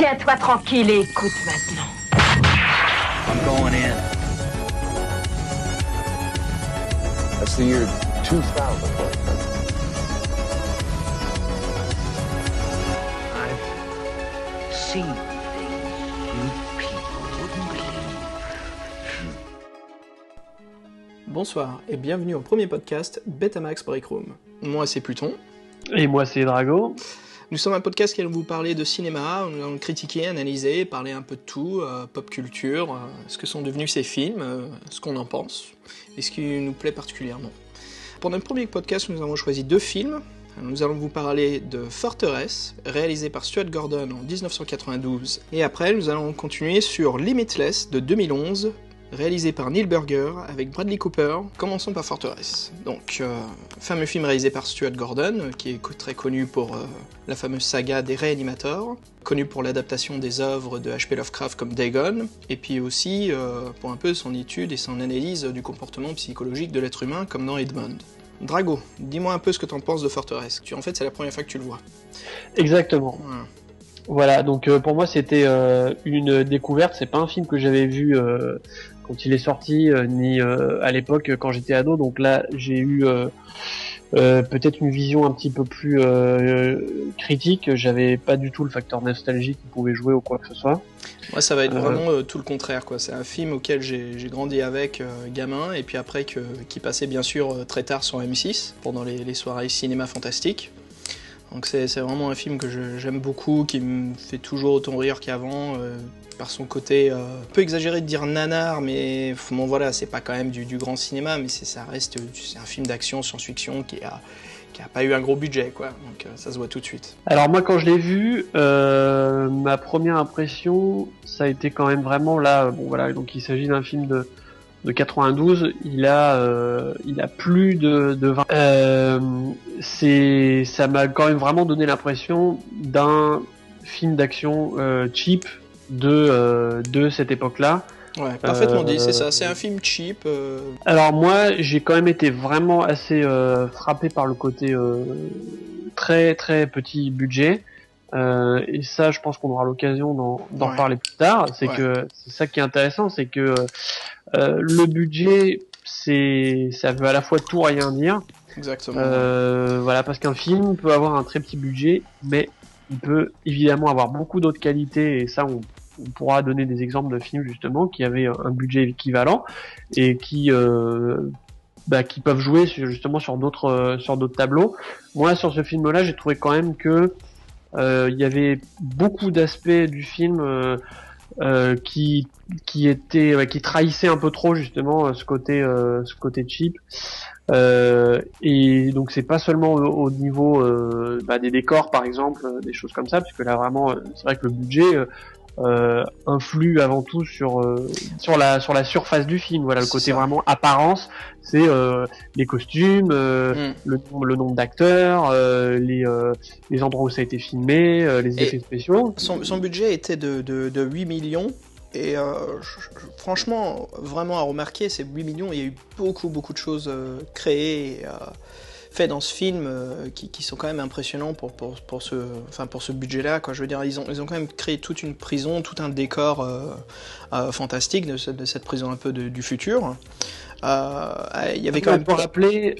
Tiens-toi tranquille et écoute maintenant. I'm going in. That's the year 2000. I've seen things you people wouldn't believe. Bonsoir et bienvenue au premier podcast Betamax Break Room. Moi c'est Pluton. Et moi c'est Drago. Nous sommes un podcast qui va vous parler de cinéma, nous allons critiquer, analyser, parler un peu de tout, pop culture, ce que sont devenus ces films, ce qu'on en pense, et ce qui nous plaît particulièrement. Pour notre premier podcast, nous avons choisi 2 films. Nous allons vous parler de Fortress, réalisé par Stuart Gordon en 1992, et après nous allons continuer sur Limitless de 2011, réalisé par Neil Burger avec Bradley Cooper. Commençons par Fortress. Donc, fameux film réalisé par Stuart Gordon, qui est très connu pour la fameuse saga des Réanimateurs, connu pour l'adaptation des œuvres de H.P. Lovecraft comme Dagon, et puis aussi pour un peu son étude et son analyse du comportement psychologique de l'être humain comme dans Edmond. Drago, dis-moi un peu ce que t'en penses de Fortress. En fait, c'est la première fois que tu le vois. Exactement. Voilà. Voilà, donc pour moi c'était une découverte, c'est pas un film que j'avais vu quand il est sorti, ni à l'époque quand j'étais ado, donc là j'ai eu peut-être une vision un petit peu plus critique, j'avais pas du tout le facteur nostalgie qui pouvait jouer ou quoi que ce soit. Moi ça va être vraiment tout le contraire, quoi. C'est un film auquel j'ai grandi avec gamin, et puis après qui passait bien sûr très tard sur M6, pendant les soirées cinéma fantastique. Donc c'est vraiment un film que j'aime beaucoup, qui me fait toujours autant rire qu'avant, par son côté un peu exagéré de dire nanar, mais bon voilà, c'est pas quand même du grand cinéma, mais c'est un film d'action, science-fiction qui a pas eu un gros budget, quoi, donc ça se voit tout de suite. Alors moi quand je l'ai vu, ma première impression, ça a été quand même vraiment là, bon voilà, donc il s'agit d'un film de 92, il a plus de 20. Ça m'a quand même vraiment donné l'impression d'un film d'action cheap de cette époque-là. Ouais, parfaitement dit, c'est ça, c'est un film cheap. Alors moi, j'ai quand même été vraiment assez frappé par le côté très très petit budget. Et ça, je pense qu'on aura l'occasion d'en parler plus tard. C'est que c'est ça qui est intéressant, c'est que le budget, ça veut à la fois tout rien dire. Exactement. Voilà, parce qu'un film peut avoir un très petit budget, mais il peut évidemment avoir beaucoup d'autres qualités, et ça, on pourra donner des exemples de films justement qui avaient un budget équivalent et qui peuvent jouer justement sur d'autres tableaux. Moi, sur ce film-là, j'ai trouvé quand même que il y avait beaucoup d'aspects du film qui trahissaient un peu trop justement ce côté cheap. Et donc c'est pas seulement au niveau des décors par exemple, des choses comme ça, puisque là vraiment c'est vrai que le budget influe avant tout sur la surface du film. Voilà, le côté vraiment apparence, c'est les costumes, le nombre d'acteurs, les endroits où ça a été filmé, les effets spéciaux. Son budget était de 8 millions. Et franchement, vraiment à remarquer, ces 8 millions, il y a eu beaucoup de choses créées et faites dans ce film qui sont quand même impressionnants pour ce budget-là, quoi. Je veux dire, ils ont quand même créé toute une prison, tout un décor fantastique de cette prison un peu du futur. Il y avait quand même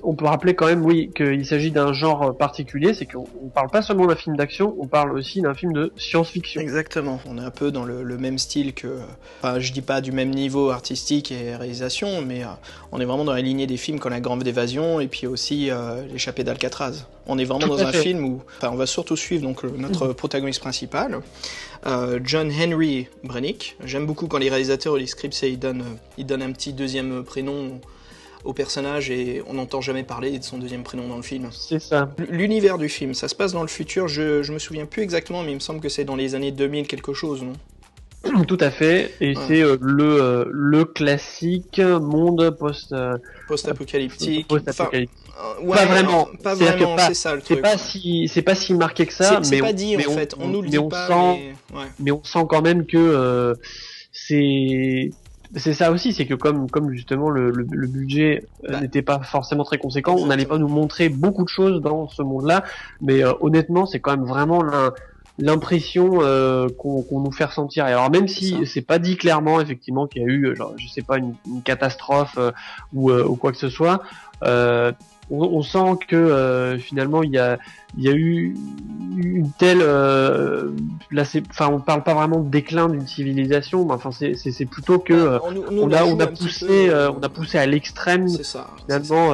on peut rappeler quand même, oui, qu'il s'agit d'un genre particulier, c'est qu'on parle pas seulement d'un film d'action, on parle aussi d'un film de science-fiction. Exactement, on est un peu dans le même style que, enfin, je dis pas du même niveau artistique et réalisation, mais on est vraiment dans la lignée des films comme La Grande Évasion et puis aussi L'échappée d'Alcatraz. On est vraiment dans un film où, on va surtout suivre donc notre protagoniste principal, John Henry Brennick. J'aime beaucoup quand les réalisateurs et les scripts ils donnent un petit deuxième prénom au personnage et on n'entend jamais parler de son deuxième prénom dans le film. C'est ça. L'univers du film, ça se passe dans le futur, je me souviens plus exactement, mais il me semble que c'est dans les années 2000 quelque chose, non ? Tout à fait, et c'est le classique monde post-apocalyptique. Pas vraiment, c'est ça le truc. C'est pas si marqué que ça, c'est pas dit en fait, on nous le dit pas, mais on sent quand même que c'est ça aussi, c'est que comme justement le budget n'était pas forcément très conséquent, on n'allait pas nous montrer beaucoup de choses dans ce monde-là, mais honnêtement, c'est quand même vraiment l'impression qu'on nous fait ressentir. Et alors même si Ça. c'est pas dit clairement effectivement qu'il y a eu genre je sais pas une catastrophe ou quoi que ce soit, on sent que finalement il y a eu une telle là c'est enfin on parle pas vraiment de déclin d'une civilisation, mais enfin c'est plutôt que on a poussé on a poussé à l'extrême C'est ça. finalement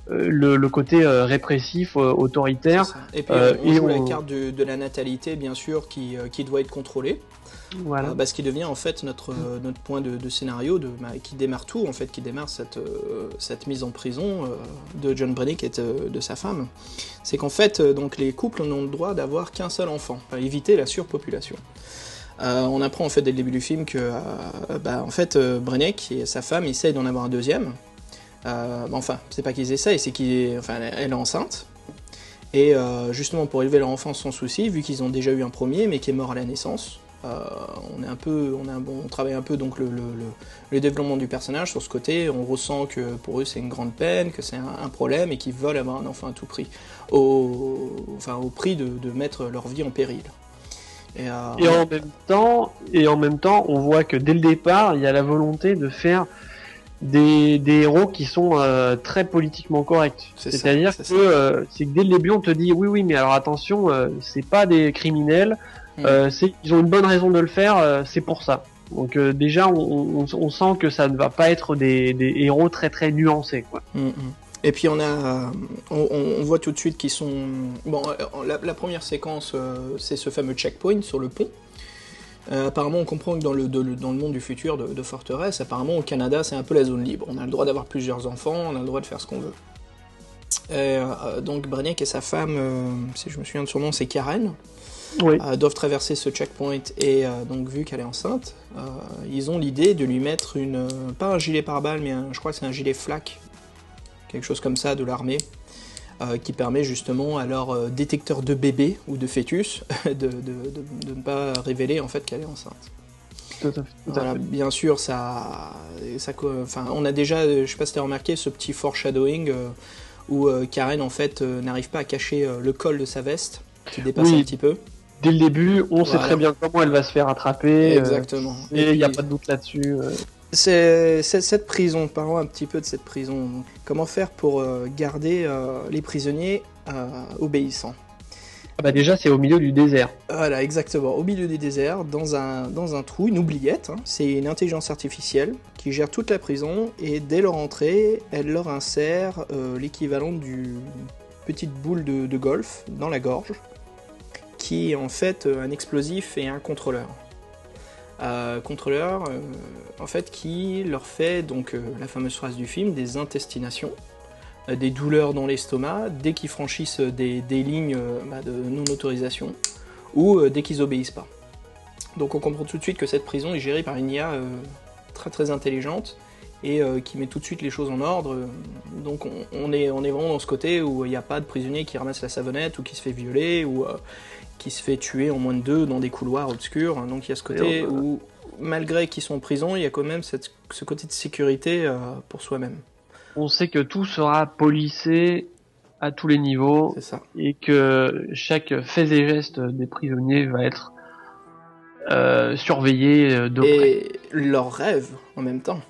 le côté répressif autoritaire. C'est ça. Et puis on joue la carte de la natalité bien sûr qui doit être contrôlée. Voilà. Ce qui devient en fait notre point de scénario qui démarre tout en fait, qui démarre cette mise en prison de John Brennick et de sa femme. C'est qu'en fait donc les couples n'ont le droit d'avoir qu'un seul enfant, pour éviter la surpopulation. On apprend en fait dès le début du film que en fait Brennick et sa femme essayent d'en avoir un deuxième. Enfin c'est pas qu'ils essayent, c'est elle est enceinte. Et justement pour élever leur enfant sans souci, vu qu'ils ont déjà eu un premier mais qui est mort à la naissance. On travaille un peu donc le développement du personnage sur ce côté. On ressent que pour eux c'est une grande peine, que c'est un problème et qu'ils veulent avoir un enfant à tout prix, au prix de mettre leur vie en péril. Et en même temps, on voit que dès le départ, il y a la volonté de faire des héros qui sont très politiquement corrects. C'est-à-dire que c'est que dès le début, on te dit oui, mais alors attention, c'est pas des criminels. Ils ont une bonne raison de le faire, c'est pour ça. Donc déjà on sent que ça ne va pas être des héros très très nuancés quoi. Et puis on voit tout de suite qu'ils sont... Bon, la première séquence c'est ce fameux checkpoint sur le pont. Apparemment on comprend que dans le monde du futur de Forteresse, apparemment au Canada c'est un peu la zone libre. On a le droit d'avoir plusieurs enfants, on a le droit de faire ce qu'on veut. Donc Brennick et sa femme, si je me souviens de son nom, c'est Karen. Oui. Doivent traverser ce checkpoint et donc vu qu'elle est enceinte, ils ont l'idée de lui mettre pas un gilet pare-balles mais je crois que c'est un gilet flak, quelque chose comme ça de l'armée, qui permet justement à leur détecteur de bébé ou de fœtus de ne pas révéler en fait qu'elle est enceinte. Tout à fait. Bien sûr, on a déjà, je sais pas si tu as remarqué ce petit foreshadowing où Karen en fait n'arrive pas à cacher le col de sa veste qui dépasse un petit peu. Dès le début, on sait très bien comment elle va se faire attraper. Exactement. Et il n'y a pas de doute là-dessus. C'est cette prison, parlons un petit peu de cette prison. Comment faire pour garder les prisonniers obéissants? Déjà, c'est au milieu du désert. Voilà, exactement. Au milieu du désert, dans un trou, une oubliette. C'est une intelligence artificielle qui gère toute la prison et dès leur entrée, elle leur insère l'équivalent d'une petite boule de golf dans la gorge, qui est en fait un explosif et un contrôleur. En fait, qui leur fait donc la fameuse phrase du film, des intestinations, des douleurs dans l'estomac dès qu'ils franchissent des lignes de non-autorisation ou dès qu'ils obéissent pas. Donc on comprend tout de suite que cette prison est gérée par une IA très très intelligente et qui met tout de suite les choses en ordre. Donc on est vraiment dans ce côté où il n'y a pas de prisonnier qui ramasse la savonnette ou qui se fait violer ou qui se fait tuer en moins de 2 dans des couloirs obscurs. Donc il y a ce côté où, malgré qu'ils sont en prison, il y a quand même ce côté de sécurité pour soi-même. On sait que tout sera policé à tous les niveaux. C'est ça. Et que chaque fait et geste des prisonniers va être surveillé de près. Et leur rêve en même temps.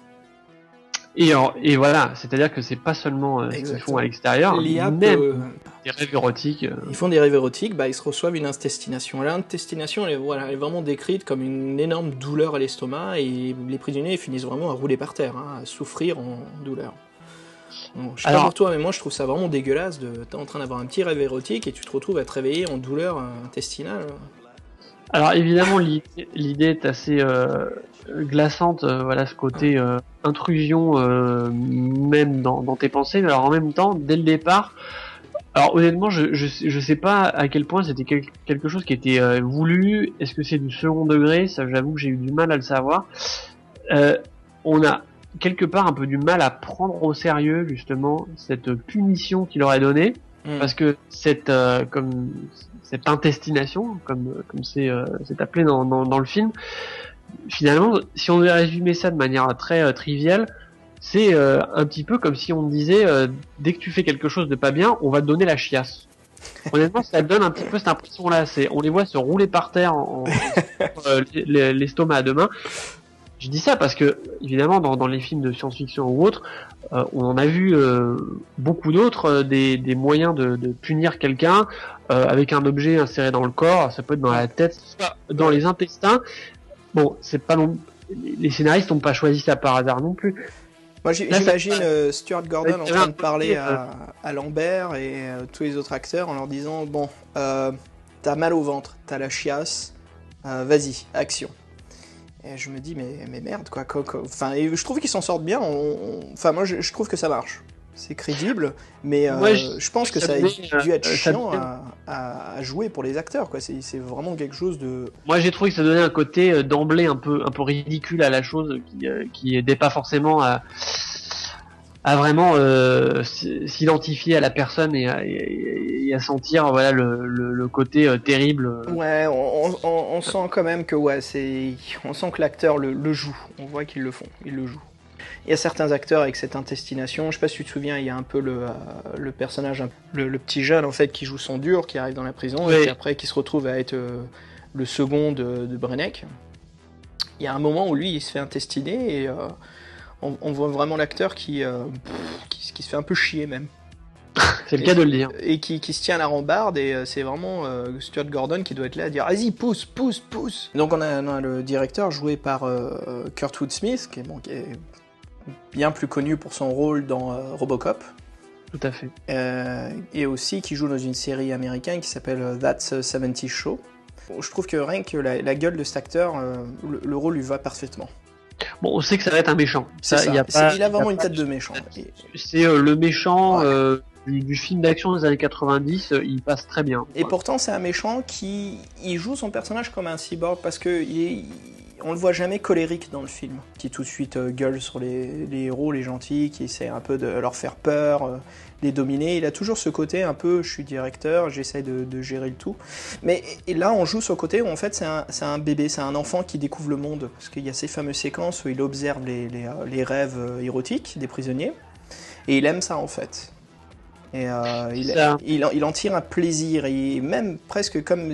Et voilà, c'est-à-dire que c'est pas seulement ce qu'ils font à l'extérieur, même des rêves érotiques. Ils font des rêves érotiques, ils se reçoivent une intestination. L'intestination, elle est vraiment décrite comme une énorme douleur à l'estomac et les prisonniers finissent vraiment à rouler par terre, à souffrir en douleur. Bon, je sais pas pour toi, mais moi je trouve ça vraiment dégueulasse t'es en train d'avoir un petit rêve érotique et tu te retrouves à te réveiller en douleur intestinale. Alors évidemment l'idée est assez glaçante, ce côté intrusion même dans tes pensées, mais alors en même temps dès le départ, alors honnêtement je sais pas à quel point c'était quelque chose qui était voulu, est-ce que c'est du second degré, ça j'avoue que j'ai eu du mal à le savoir. On a quelque part un peu du mal à prendre au sérieux justement cette punition qu'il leur est donnée, parce que cette intestination, comme c'est appelé dans le film, finalement, si on devait résumer ça de manière très triviale, c'est un petit peu comme si on disait dès que tu fais quelque chose de pas bien, on va te donner la chiasse. Honnêtement, ça donne un petit peu cette impression-là. On les voit se rouler par terre l'estomac à deux mains. Je dis ça parce que, évidemment, dans les films de science-fiction ou autres, on en a vu beaucoup d'autres, des moyens de punir quelqu'un avec un objet inséré dans le corps. Ça peut être dans la tête, soit dans les intestins. Bon, c'est pas non. Les scénaristes n'ont pas choisi ça par hasard non plus. Moi, j'imagine Stuart Gordon en train de parler à Lambert et tous les autres acteurs en leur disant bon, t'as mal au ventre, t'as la chiasse, vas-y, action. Et je me dis mais merde quoi. Enfin, et je trouve qu'ils s'en sortent bien. Enfin, moi, je trouve que ça marche. C'est crédible, mais je pense que ça a dû être chiant à jouer pour les acteurs, quoi. C'est vraiment quelque chose de... Moi, j'ai trouvé que ça donnait un côté d'emblée un peu ridicule à la chose, qui aidait pas forcément à vraiment s'identifier à la personne et à sentir voilà le côté terrible. Ouais, on sent quand même que on sent que l'acteur le joue. On voit qu'ils le font, ils le jouent. Il y a certains acteurs avec cette intestination, je sais pas si tu te souviens, il y a un peu le personnage, le petit jeune en fait qui joue son dur, qui arrive dans la prison, oui. Et après qui se retrouve à être le second de Brenneck. Il y a un moment où lui il se fait intestiner et on voit vraiment l'acteur qui se fait un peu chier même. C'est le cas de le dire. Et qui se tient à la rambarde et c'est vraiment Stuart Gordon qui doit être là à dire vas-y pousse. Donc on a le directeur joué par Kurtwood Smith qui est bien plus connu pour son rôle dans Robocop. Tout à fait. Et aussi qui joue dans une série américaine qui s'appelle That's 70's Show. Je trouve que rien que la gueule de cet acteur, le rôle lui va parfaitement. Bon, on sait que ça va être un méchant. Il a vraiment une tête de méchant. C'est le méchant du film d'action des années 90, il passe très bien. Et pourtant, c'est un méchant qui joue son personnage comme un cyborg parce que on le voit jamais colérique dans le film, qui tout de suite gueule sur les héros, les gentils, qui essaie un peu de leur faire peur, les dominer. Il a toujours ce côté un peu, je suis directeur, j'essaie de gérer le tout. Mais et là, on joue sur le côté où en fait c'est un bébé, c'est un enfant qui découvre le monde, parce qu'il y a ces fameuses séquences où il observe les rêves érotiques des prisonniers, et il aime ça en fait. Et il en tire un plaisir, et même presque comme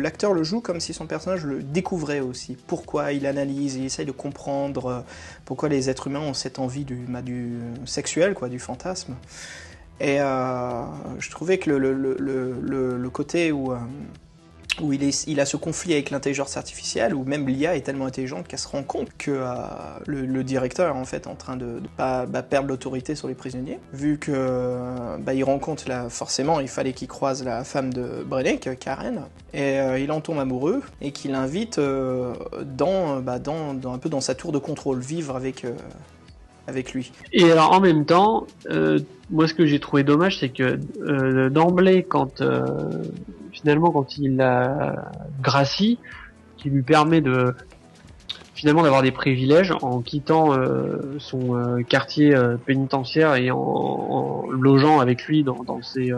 l'acteur le joue comme si son personnage le découvrait aussi. Pourquoi il analyse, il essaye de comprendre pourquoi les êtres humains ont cette envie du sexuel, quoi, du fantasme. Et je trouvais que le côté où il a ce conflit avec l'intelligence artificielle, où même l'IA est tellement intelligente qu'elle se rend compte que le directeur est en fait en train de pas perdre l'autorité sur les prisonniers, vu que il rencontre forcément il fallait qu'il croise la femme de Brenneck, Karen, et il en tombe amoureux et qu'il l'invite dans un peu dans sa tour de contrôle, vivre avec lui. Et alors en même temps, moi ce que j'ai trouvé dommage, c'est que d'emblée, quand il a Gracie, qui lui permet finalement d'avoir des privilèges en quittant son quartier pénitentiaire et en logeant avec lui dans ses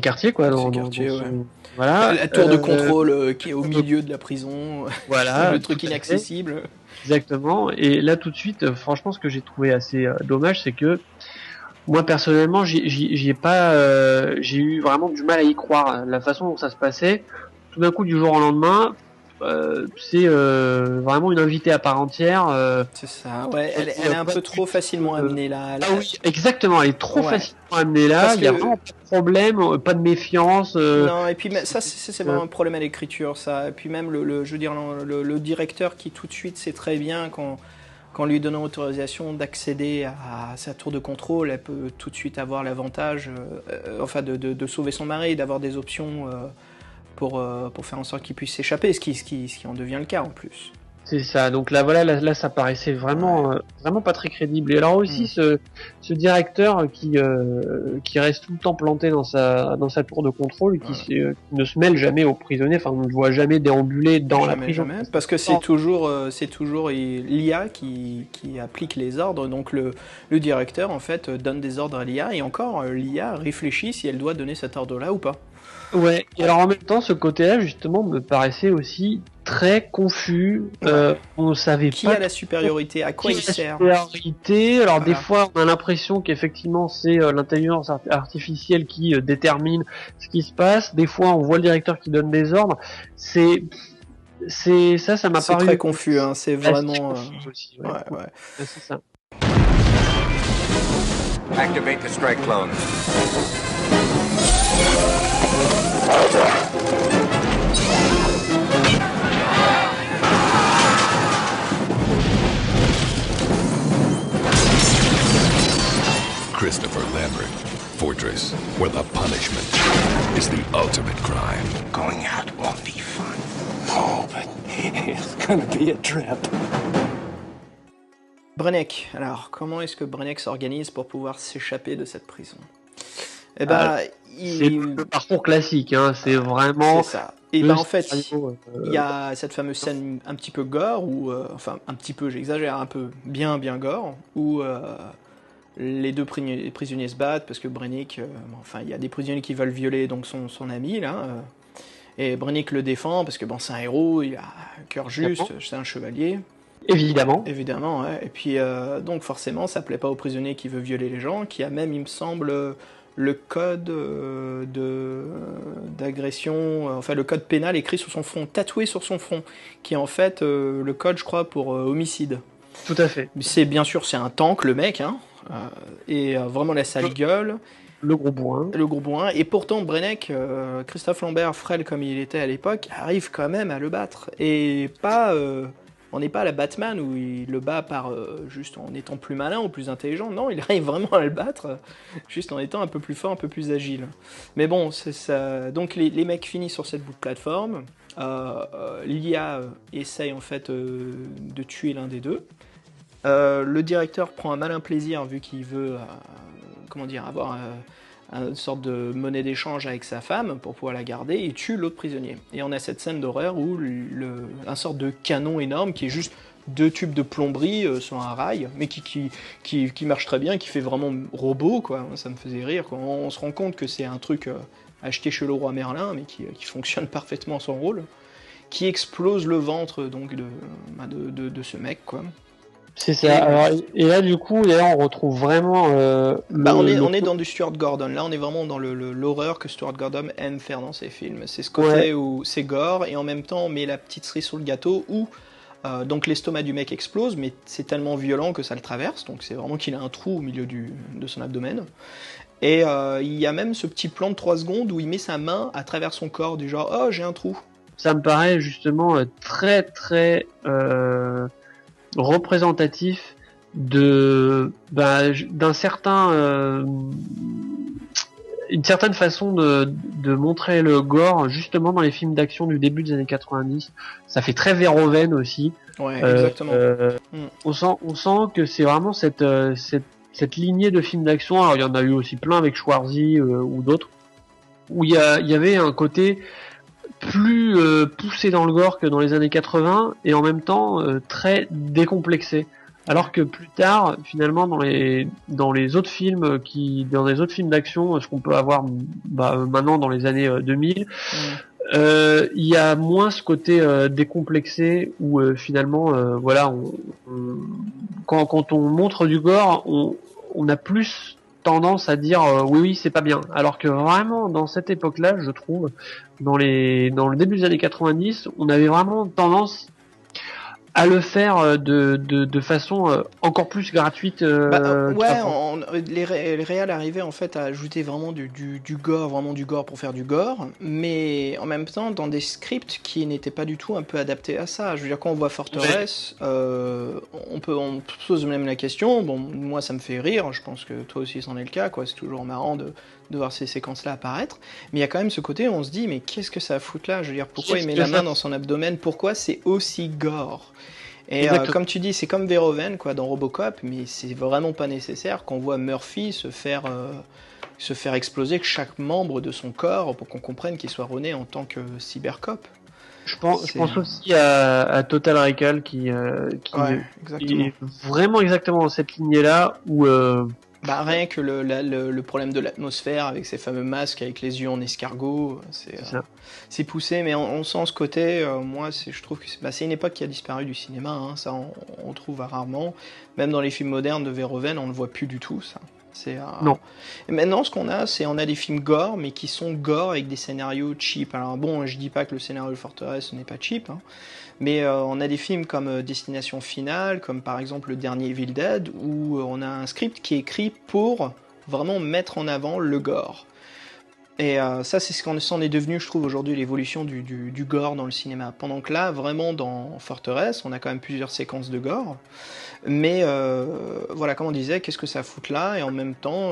quartiers, quoi. Voilà. La tour de contrôle qui est au milieu de la prison. Voilà. Le truc inaccessible. Exactement. Et là, tout de suite, franchement, ce que j'ai trouvé assez dommage, c'est que moi, personnellement, j'ai eu vraiment du mal à y croire. La façon dont ça se passait, tout d'un coup, du jour au lendemain, c'est vraiment une invitée à part entière. C'est ça, ouais. Elle est un peu trop facilement amenée là. Ah oui, exactement. Elle est trop facilement amenée là. Il y a vraiment pas de problème, pas de méfiance. Non, et puis ça, c'est vraiment un problème à l'écriture, ça. Et puis même le directeur qui tout de suite sait très bien qu'en lui donnant autorisation d'accéder à sa tour de contrôle, elle peut tout de suite avoir l'avantage, de sauver son mari, d'avoir des options. Pour faire en sorte qu'il puisse s'échapper, ce qui en devient le cas en plus. C'est ça, donc là ça paraissait vraiment pas très crédible. Et alors aussi ce directeur qui reste tout le temps planté dans sa tour de contrôle, qui ne se mêle jamais aux prisonniers, enfin on ne le voit jamais déambuler dans la prison. Jamais, parce que c'est toujours l'IA qui applique les ordres, donc le directeur en fait donne des ordres à l'IA, et encore l'IA réfléchit si elle doit donner cet ordre-là ou pas. Ouais, et alors en même temps, ce côté-là, justement, me paraissait aussi très confus. On savait Qui pas a la supériorité, à quoi il qui a la sert. supériorité. Alors des Voilà. fois, on a l'impression qu'effectivement c'est l'intelligence artificielle qui détermine ce qui se passe. Des fois, on voit le directeur qui donne des ordres. Ça m'a C'est paru très confus, hein, c'est assez vraiment... confus aussi. Ouais. ouais. Ouais, c'est ça. Activate the strike clone. Christopher Lambert, Fortress, where the punishment is the ultimate crime. Going out won't be fun. Oh, but it's gonna be a trip. Brennick, alors comment est-ce que Brennick s'organise pour pouvoir s'échapper de cette prison? Eh ben, C'est le parcours classique, hein. C'est vraiment. C'est ça. Et ben en fait, il y a cette fameuse scène un petit peu gore, ou enfin un petit peu, j'exagère, un peu bien gore, où les deux prisonniers se battent parce que Brennick, enfin il y a des prisonniers qui veulent violer donc son ami là, et Brennick le défend parce que bon c'est un héros, il a un cœur juste, c'est un chevalier. Évidemment, ouais. Et puis donc forcément ça plaît pas au prisonnier qui veut violer les gens, qui a même il me semble le code d'agression, enfin le code pénal écrit sur son front, tatoué sur son front, qui est en fait le code je crois pour homicide. Tout à fait. C'est bien sûr c'est un tank le mec, hein, et vraiment la sale gueule. Le gros bourrin. Et pourtant Brennick, Christophe Lambert, frêle comme il était à l'époque, arrive quand même à le battre. Et pas... on n'est pas à la Batman où il le bat par juste en étant plus malin ou plus intelligent. Non, il arrive vraiment à le battre juste en étant un peu plus fort, un peu plus agile. Mais bon, c'est ça. Donc les mecs finissent sur cette bout de plateforme. L'IA essaye en fait de tuer l'un des deux. Le directeur prend un malin plaisir vu qu'il veut avoir une sorte de monnaie d'échange avec sa femme pour pouvoir la garder, et tue l'autre prisonnier. Et on a cette scène d'horreur où un sorte de canon énorme qui est juste 2 tubes de plomberie sur un rail, mais qui marche très bien, qui fait vraiment robot, quoi. Ça me faisait rire, quoi. On se rend compte que c'est un truc acheté chez le roi Merlin, mais qui fonctionne parfaitement son rôle, qui explose le ventre donc de ce mec, quoi. C'est ça. Alors, et là, du coup, on retrouve vraiment. On est dans du Stuart Gordon. Là, on est vraiment dans l'horreur que Stuart Gordon aime faire dans ses films. C'est ce côté où c'est gore et en même temps on met la petite cerise sur le gâteau où donc l'estomac du mec explose, mais c'est tellement violent que ça le traverse. Donc c'est vraiment qu'il a un trou au milieu de son abdomen. Et il y a même ce petit plan de 3 secondes où il met sa main à travers son corps du genre oh j'ai un trou. Ça me paraît justement très très représentatif d'un certain une certaine façon de montrer le gore justement dans les films d'action du début des années 90. Ça fait très Verhoeven aussi. Ouais, exactement. On sent que c'est vraiment cette lignée de films d'action. Alors il y en a eu aussi plein avec Schwarzy ou d'autres où il y avait un côté plus poussé dans le gore que dans les années 80 et en même temps très décomplexé. Alors que plus tard, finalement, dans les autres films dans les autres films d'action, ce qu'on peut avoir maintenant dans les années 2000, il y a moins ce côté décomplexé où finalement, quand on montre du gore, on a plus tendance à dire oui c'est pas bien. Alors que vraiment dans cette époque-là, je trouve, dans le début des années 90, on avait vraiment tendance à le faire de façon encore plus gratuite. Les réals arrivaient en fait à ajouter vraiment du gore, vraiment du gore pour faire du gore, mais en même temps dans des scripts qui n'étaient pas du tout un peu adaptés à ça. Je veux dire, quand on voit Forteresse, on se pose même la question, bon moi ça me fait rire, je pense que toi aussi c'en est le cas, quoi. C'est toujours marrant de voir ces séquences-là apparaître, mais il y a quand même ce côté où on se dit mais qu'est-ce que ça fout là, je veux dire, pourquoi il met la main dans son abdomen, pourquoi c'est aussi gore? Et comme tu dis, c'est comme Verhoeven quoi, dans Robocop, mais c'est vraiment pas nécessaire qu'on voit Murphy se faire exploser chaque membre de son corps pour qu'on comprenne qu'il soit rené en tant que cybercop. Je pense aussi à Total Recall qui est vraiment exactement dans cette lignée-là où Bah, rien que le problème de l'atmosphère avec ces fameux masques avec les yeux en escargot, c'est poussé, mais on sent ce côté, moi je trouve que c'est une époque qui a disparu du cinéma, hein, ça on trouve rarement, même dans les films modernes de Verhoeven on ne le voit plus du tout ça. Non. Et maintenant ce qu'on a, on a des films gore, mais qui sont gore avec des scénarios cheap. Alors bon, je dis pas que le scénario de Forteresse n'est pas cheap, hein, mais on a des films comme Destination Finale, comme par exemple le dernier Evil Dead, où on a un script qui est écrit pour vraiment mettre en avant le gore. Et ça, c'est ce qu'on s'en est devenu, je trouve, aujourd'hui, l'évolution du gore dans le cinéma. Pendant que là, vraiment, dans Forteresse, on a quand même plusieurs séquences de gore. Mais voilà, comme on disait, qu'est-ce que ça fout là? Et en même temps,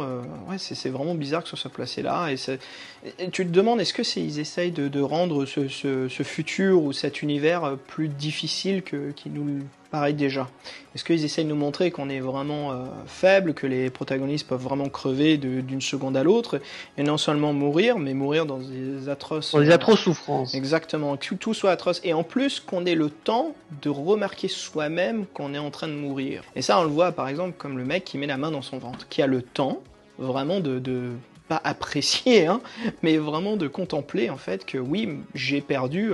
ouais, c'est vraiment bizarre que ça soit placé là. Et tu te demandes, est-ce que ils essayent de rendre ce futur ou cet univers plus difficile qu'il nous paraît déjà? Est-ce qu'ils essayent de nous montrer qu'on est vraiment faible, que les protagonistes peuvent vraiment crever d'une seconde à l'autre, et non seulement mourir, mais mourir dans des atroces... Dans des atroces souffrances. Exactement, que tout soit atroce. Et en plus, qu'on ait le temps de remarquer soi-même qu'on est en train de mourir. Et ça, on le voit par exemple comme le mec qui met la main dans son ventre, qui a le temps vraiment de pas apprécier, hein, mais vraiment de contempler en fait que oui, j'ai perdu...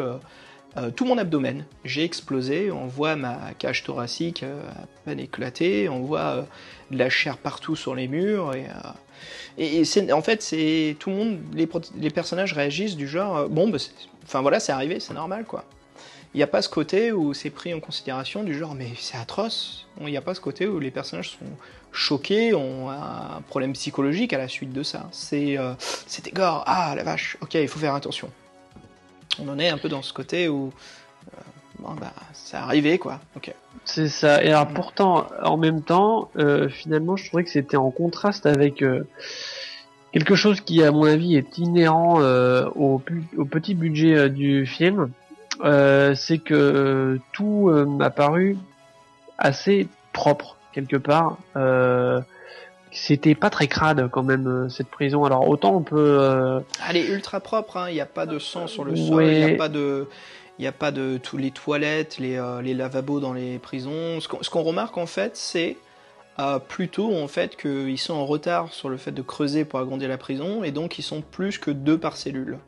tout mon abdomen, j'ai explosé, on voit ma cage thoracique à peine éclatée, on voit de la chair partout sur les murs, et en fait, c'est tout le monde, les personnages réagissent du genre, bon, bah, enfin voilà, c'est arrivé, c'est normal quoi. Il n'y a pas ce côté où c'est pris en considération du genre, mais c'est atroce. Il n'y a pas ce côté où les personnages sont choqués, ont un problème psychologique à la suite de ça. C'était gore, ah la vache, ok, il faut faire attention. On en est un peu dans ce côté où bon, bah, c'est arrivé quoi. Okay. C'est ça. Et alors pourtant, en même temps, finalement, je trouvais que c'était en contraste avec quelque chose qui, à mon avis, est inhérent au petit budget du film. C'est que tout m'a paru assez propre quelque part. C'était pas très crade quand même cette prison. Alors autant on peut. Elle est ultra propre. Hein. Il n'y a pas de sang sur le sol. Il n'y a pas de tous les toilettes, les lavabos dans les prisons. Ce qu'on remarque en fait, c'est plutôt en fait qu'ils sont en retard sur le fait de creuser pour agrandir la prison, et donc ils sont plus que 2 par cellule.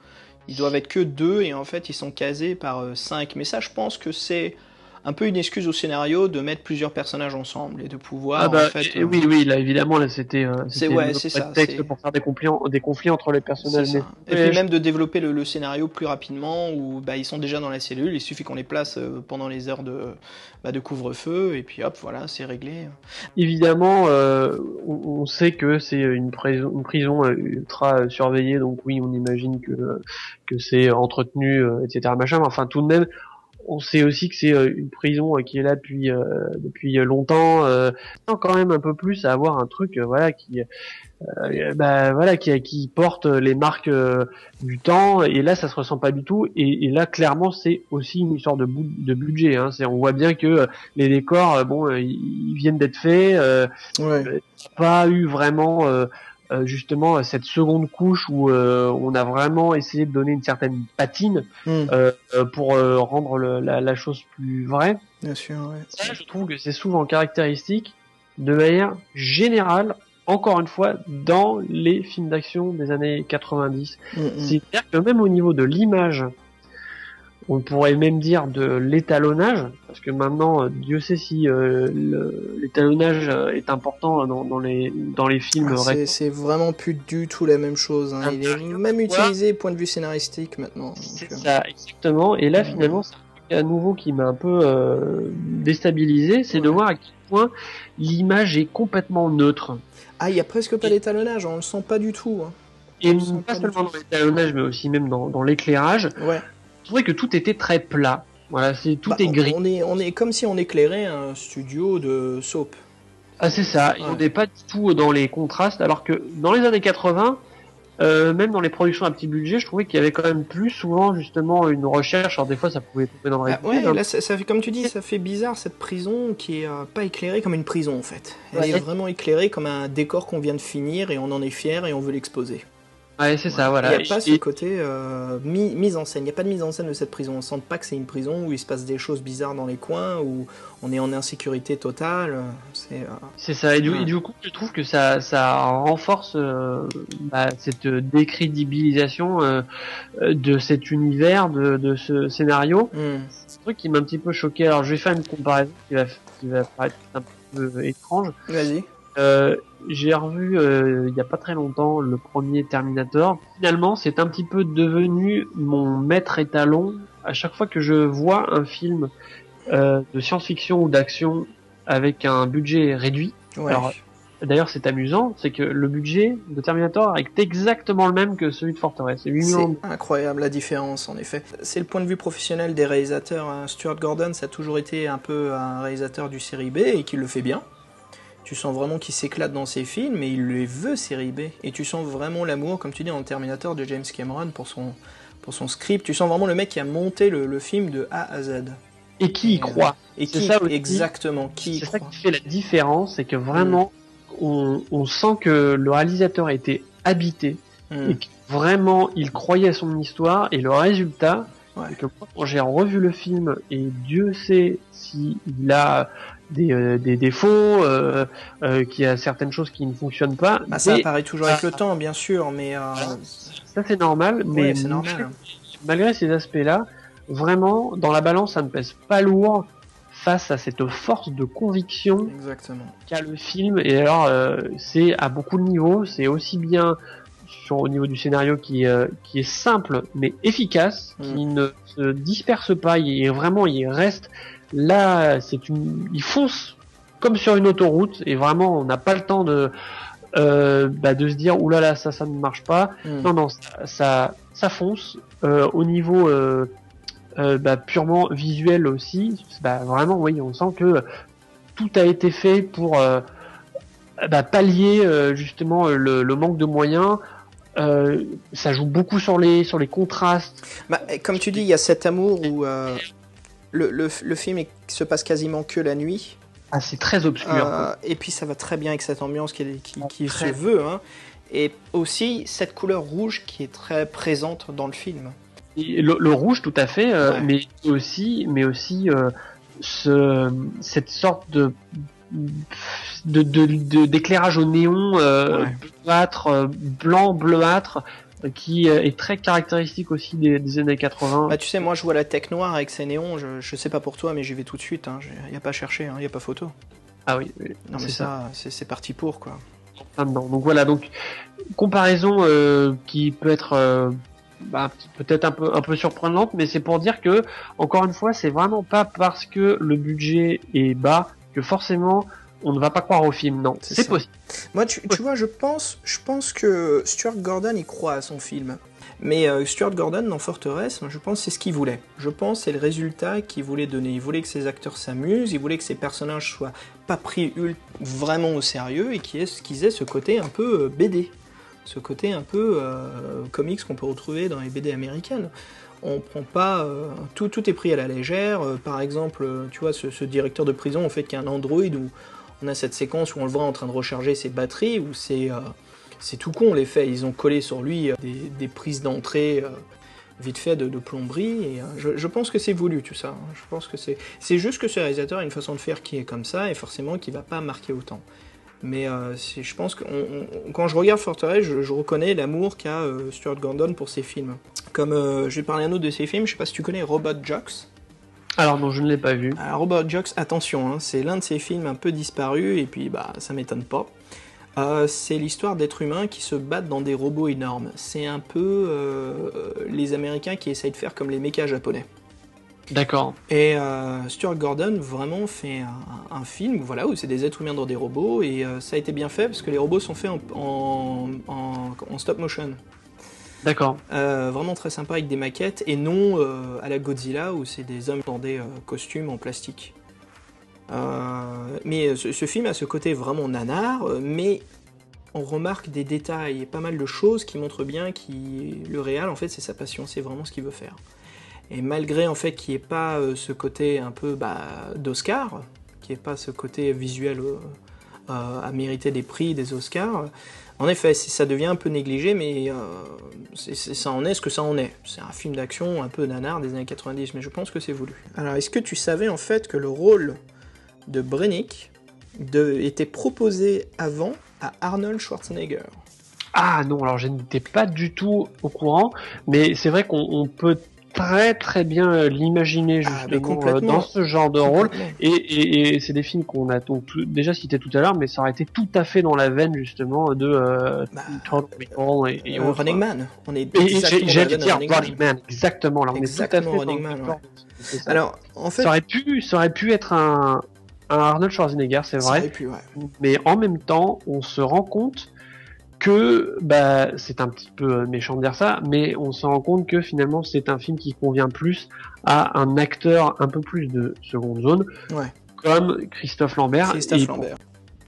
Ils doivent être que 2 et en fait ils sont casés par 5. Mais ça, je pense que c'est un peu une excuse au scénario de mettre plusieurs personnages ensemble et de pouvoir en fait. Oui, là évidemment là c'était ça, texte pour faire des conflits entre les personnages. Et puis même de développer le scénario plus rapidement où bah, ils sont déjà dans la cellule, il suffit qu'on les place pendant les heures de couvre-feu et puis hop voilà c'est réglé. Évidemment on sait que c'est une prison ultra surveillée, donc oui on imagine que c'est entretenu etc machin, mais enfin tout de même on sait aussi que c'est une prison qui est là depuis longtemps, quand même un peu plus à avoir un truc qui porte les marques du temps, et là ça se ressent pas du tout, et là clairement c'est aussi une histoire de budget, hein. On voit bien que les décors ils viennent d'être faits, pas eu vraiment justement cette seconde couche où on a vraiment essayé de donner une certaine patine pour rendre la chose plus vraie. Bien sûr, ouais. Ça, je trouve que c'est souvent caractéristique de manière générale, encore une fois, dans les films d'action des années 90. C'est-à-dire que même au niveau de l'image, on pourrait même dire de l'étalonnage, parce que maintenant, Dieu sait si l'étalonnage est important dans les films. C'est vraiment plus du tout la même chose. Hein. Il est même utilisé point de vue scénaristique maintenant. C'est ça, exactement. Et là, finalement, c'est à nouveau qui m'a un peu déstabilisé, c'est de voir à quel point l'image est complètement neutre. Ah, il y a presque pas d'étalonnage, on le sent pas du tout. Hein. Et pas seulement dans l'étalonnage, mais aussi même dans l'éclairage. Ouais. Je trouvais que tout était très plat. Voilà, tout est gris. On est comme si on éclairait un studio de soap. Ah, c'est ça. Ouais. On n'est pas du tout dans les contrastes, alors que dans les années 80, même dans les productions à petit budget, je trouvais qu'il y avait quand même plus souvent justement une recherche. Alors des fois, ça pouvait tomber dans le là, ça fait comme tu dis, ça fait bizarre cette prison qui est pas éclairée comme une prison en fait. Elle est vraiment éclairée comme un décor qu'on vient de finir et on en est fier et on veut l'exposer. Ouais, c'est ça, Il voilà. n'y a pas ce côté mise en scène. Il n'y a pas de mise en scène de cette prison. On sent pas que c'est une prison où il se passe des choses bizarres dans les coins, où on est en insécurité totale. C'est ça. Et du coup, je trouve que ça renforce cette décrédibilisation de cet univers, de ce scénario. C'est un truc qui m'a un petit peu choqué. Alors, je vais faire une comparaison qui va paraître un peu étrange. Vas-y. J'ai revu il y a pas très longtemps le premier Terminator. Finalement, c'est un petit peu devenu mon maître étalon. À chaque fois que je vois un film de science-fiction ou d'action avec un budget réduit. Ouais. Alors, d'ailleurs, c'est amusant, c'est que le budget de Terminator est exactement le même que celui de Fortress. C'est incroyable la différence, en effet. C'est le point de vue professionnel des réalisateurs. Stuart Gordon, ça a toujours été un peu un réalisateur du série B et qui le fait bien. Tu sens vraiment qu'il s'éclate dans ses films et il les veut série B. Et tu sens vraiment l'amour, comme tu dis, dans le Terminator de James Cameron pour son script. Tu sens vraiment le mec qui a monté le film de A à Z. Et qui y croit. Et qui, ça aussi, exactement, qui y croit. C'est ça qui fait la différence, c'est que vraiment, on sent que le réalisateur a été habité et que vraiment, il croyait à son histoire et le résultat, c'est que quand j'ai revu le film et Dieu sait s'il a des défauts, qu'il y a certaines choses qui ne fonctionnent pas. Ça apparaît toujours avec le temps, bien sûr, mais ça c'est normal. Mais c'est normal. Malgré ces aspects-là, vraiment, dans la balance, ça ne pèse pas lourd face à cette force de conviction qu'a le film. Et alors, c'est à beaucoup de niveaux. C'est aussi bien au niveau du scénario qui est simple mais efficace, qui ne se disperse pas. Il reste là. Il fonce comme sur une autoroute et vraiment, on n'a pas le temps de se dire oulala, ça ne marche pas. Non, ça fonce au niveau purement visuel aussi. Vraiment, oui, on sent que tout a été fait pour pallier justement le manque de moyens. Ça joue beaucoup sur les contrastes. Comme tu dis, il y a cet amour où le film se passe quasiment que la nuit. C'est très obscur. Et puis ça va très bien avec cette ambiance qui se veut. Hein. Et aussi cette couleur rouge qui est très présente dans le film. Et le rouge, tout à fait, mais aussi cette sorte d'éclairage au néon bleuâtre, blanc bleuâtre, qui est très caractéristique aussi des années 80. Tu sais, moi je vois la tech noire avec ses néons, je sais pas pour toi, mais j'y vais tout de suite, y a pas à chercher, y a pas photo. Ah oui. Non mais ça, c'est parti pour quoi. Donc voilà, comparaison qui peut être peut-être un peu surprenante, mais c'est pour dire que, encore une fois, c'est vraiment pas parce que le budget est bas que forcément on ne va pas croire au film. Non, c'est possible. Moi, tu vois, je pense que Stuart Gordon y croit à son film. Mais Stuart Gordon, dans Fortress, je pense que c'est ce qu'il voulait. Je pense que c'est le résultat qu'il voulait donner. Il voulait que ses acteurs s'amusent, il voulait que ses personnages soient pas pris vraiment au sérieux et qu'ils aient ce côté un peu BD. Ce côté un peu comics qu'on peut retrouver dans les BD américaines. On prend pas... tout est pris à la légère. Par exemple, tu vois, ce directeur de prison, en fait, qui est un androïde, où on a cette séquence où on le voit en train de recharger ses batteries, où c'est tout con les faits. Ils ont collé sur lui des prises d'entrée vite fait de plomberie. Et je pense que c'est voulu, tout ça. Hein. Je pense que c'est juste que ce réalisateur a une façon de faire qui est comme ça, et forcément qui va pas marquer autant. Mais je pense que quand je regarde Fortress, je reconnais l'amour qu'a Stuart Gordon pour ses films. Comme je vais parler un autre de ses films, je sais pas si tu connais Robot Jox. Alors non, je ne l'ai pas vu. Alors, Robot Jox, attention, c'est l'un de ses films un peu disparus, et puis ça m'étonne pas. C'est l'histoire d'êtres humains qui se battent dans des robots énormes. C'est un peu les Américains qui essayent de faire comme les mechas japonais. D'accord. Et Stuart Gordon vraiment fait un film où c'est des êtres humains dans des robots, et ça a été bien fait parce que les robots sont faits en stop motion. D'accord. Vraiment très sympa avec des maquettes, et non à la Godzilla où c'est des hommes dans des costumes en plastique. Mais ce film a ce côté vraiment nanar, mais on remarque des détails et pas mal de choses qui montrent bien que le réal, en fait, c'est sa passion, c'est vraiment ce qu'il veut faire. Et malgré en fait qu'il n'y ait pas ce côté un peu d'Oscar, qu'il n'y ait pas ce côté visuel à mériter des prix, des Oscars, En effet, ça devient un peu négligé, mais ça en est ce que ça en est. C'est un film d'action un peu nanar des années 90, mais je pense que c'est voulu. Alors, est-ce que tu savais en fait que le rôle de Brennick était proposé avant à Arnold Schwarzenegger? Ah non, alors je n'étais pas du tout au courant, mais c'est vrai qu'on peut très très bien l'imaginer justement dans ce genre de rôle, et c'est des films qu'on a donc déjà cités tout à l'heure, mais ça aurait été tout à fait dans la veine justement de Running Man. On est j'allais dire Running Man, exactement, là on exactement est tout à fait Running Man. Ouais. Alors en fait, ça aurait pu être un Arnold Schwarzenegger, c'est vrai, pu, ouais. Mais en même temps, on se rend compte que c'est un petit peu méchant de dire ça, mais on se rend compte que finalement c'est un film qui convient plus à un acteur un peu plus de seconde zone, comme Christophe Lambert.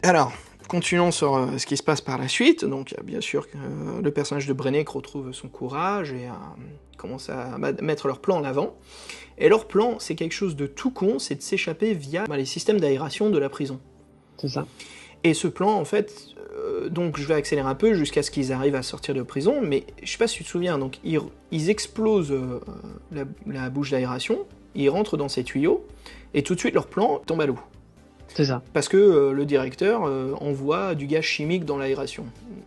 Alors, continuons sur ce qui se passe par la suite. Donc bien sûr le personnage de Brennick retrouve son courage et commence à mettre leur plan en avant. Et leur plan, c'est quelque chose de tout con, c'est de s'échapper via les systèmes d'aération de la prison. C'est ça. Et ce plan, en fait, donc je vais accélérer un peu jusqu'à ce qu'ils arrivent à sortir de prison, mais je sais pas si tu te souviens, donc ils explosent la bouche d'aération, ils rentrent dans ces tuyaux, et tout de suite leur plan tombe à l'eau. C'est ça. Parce que le directeur envoie du gaz chimique dans l'aération.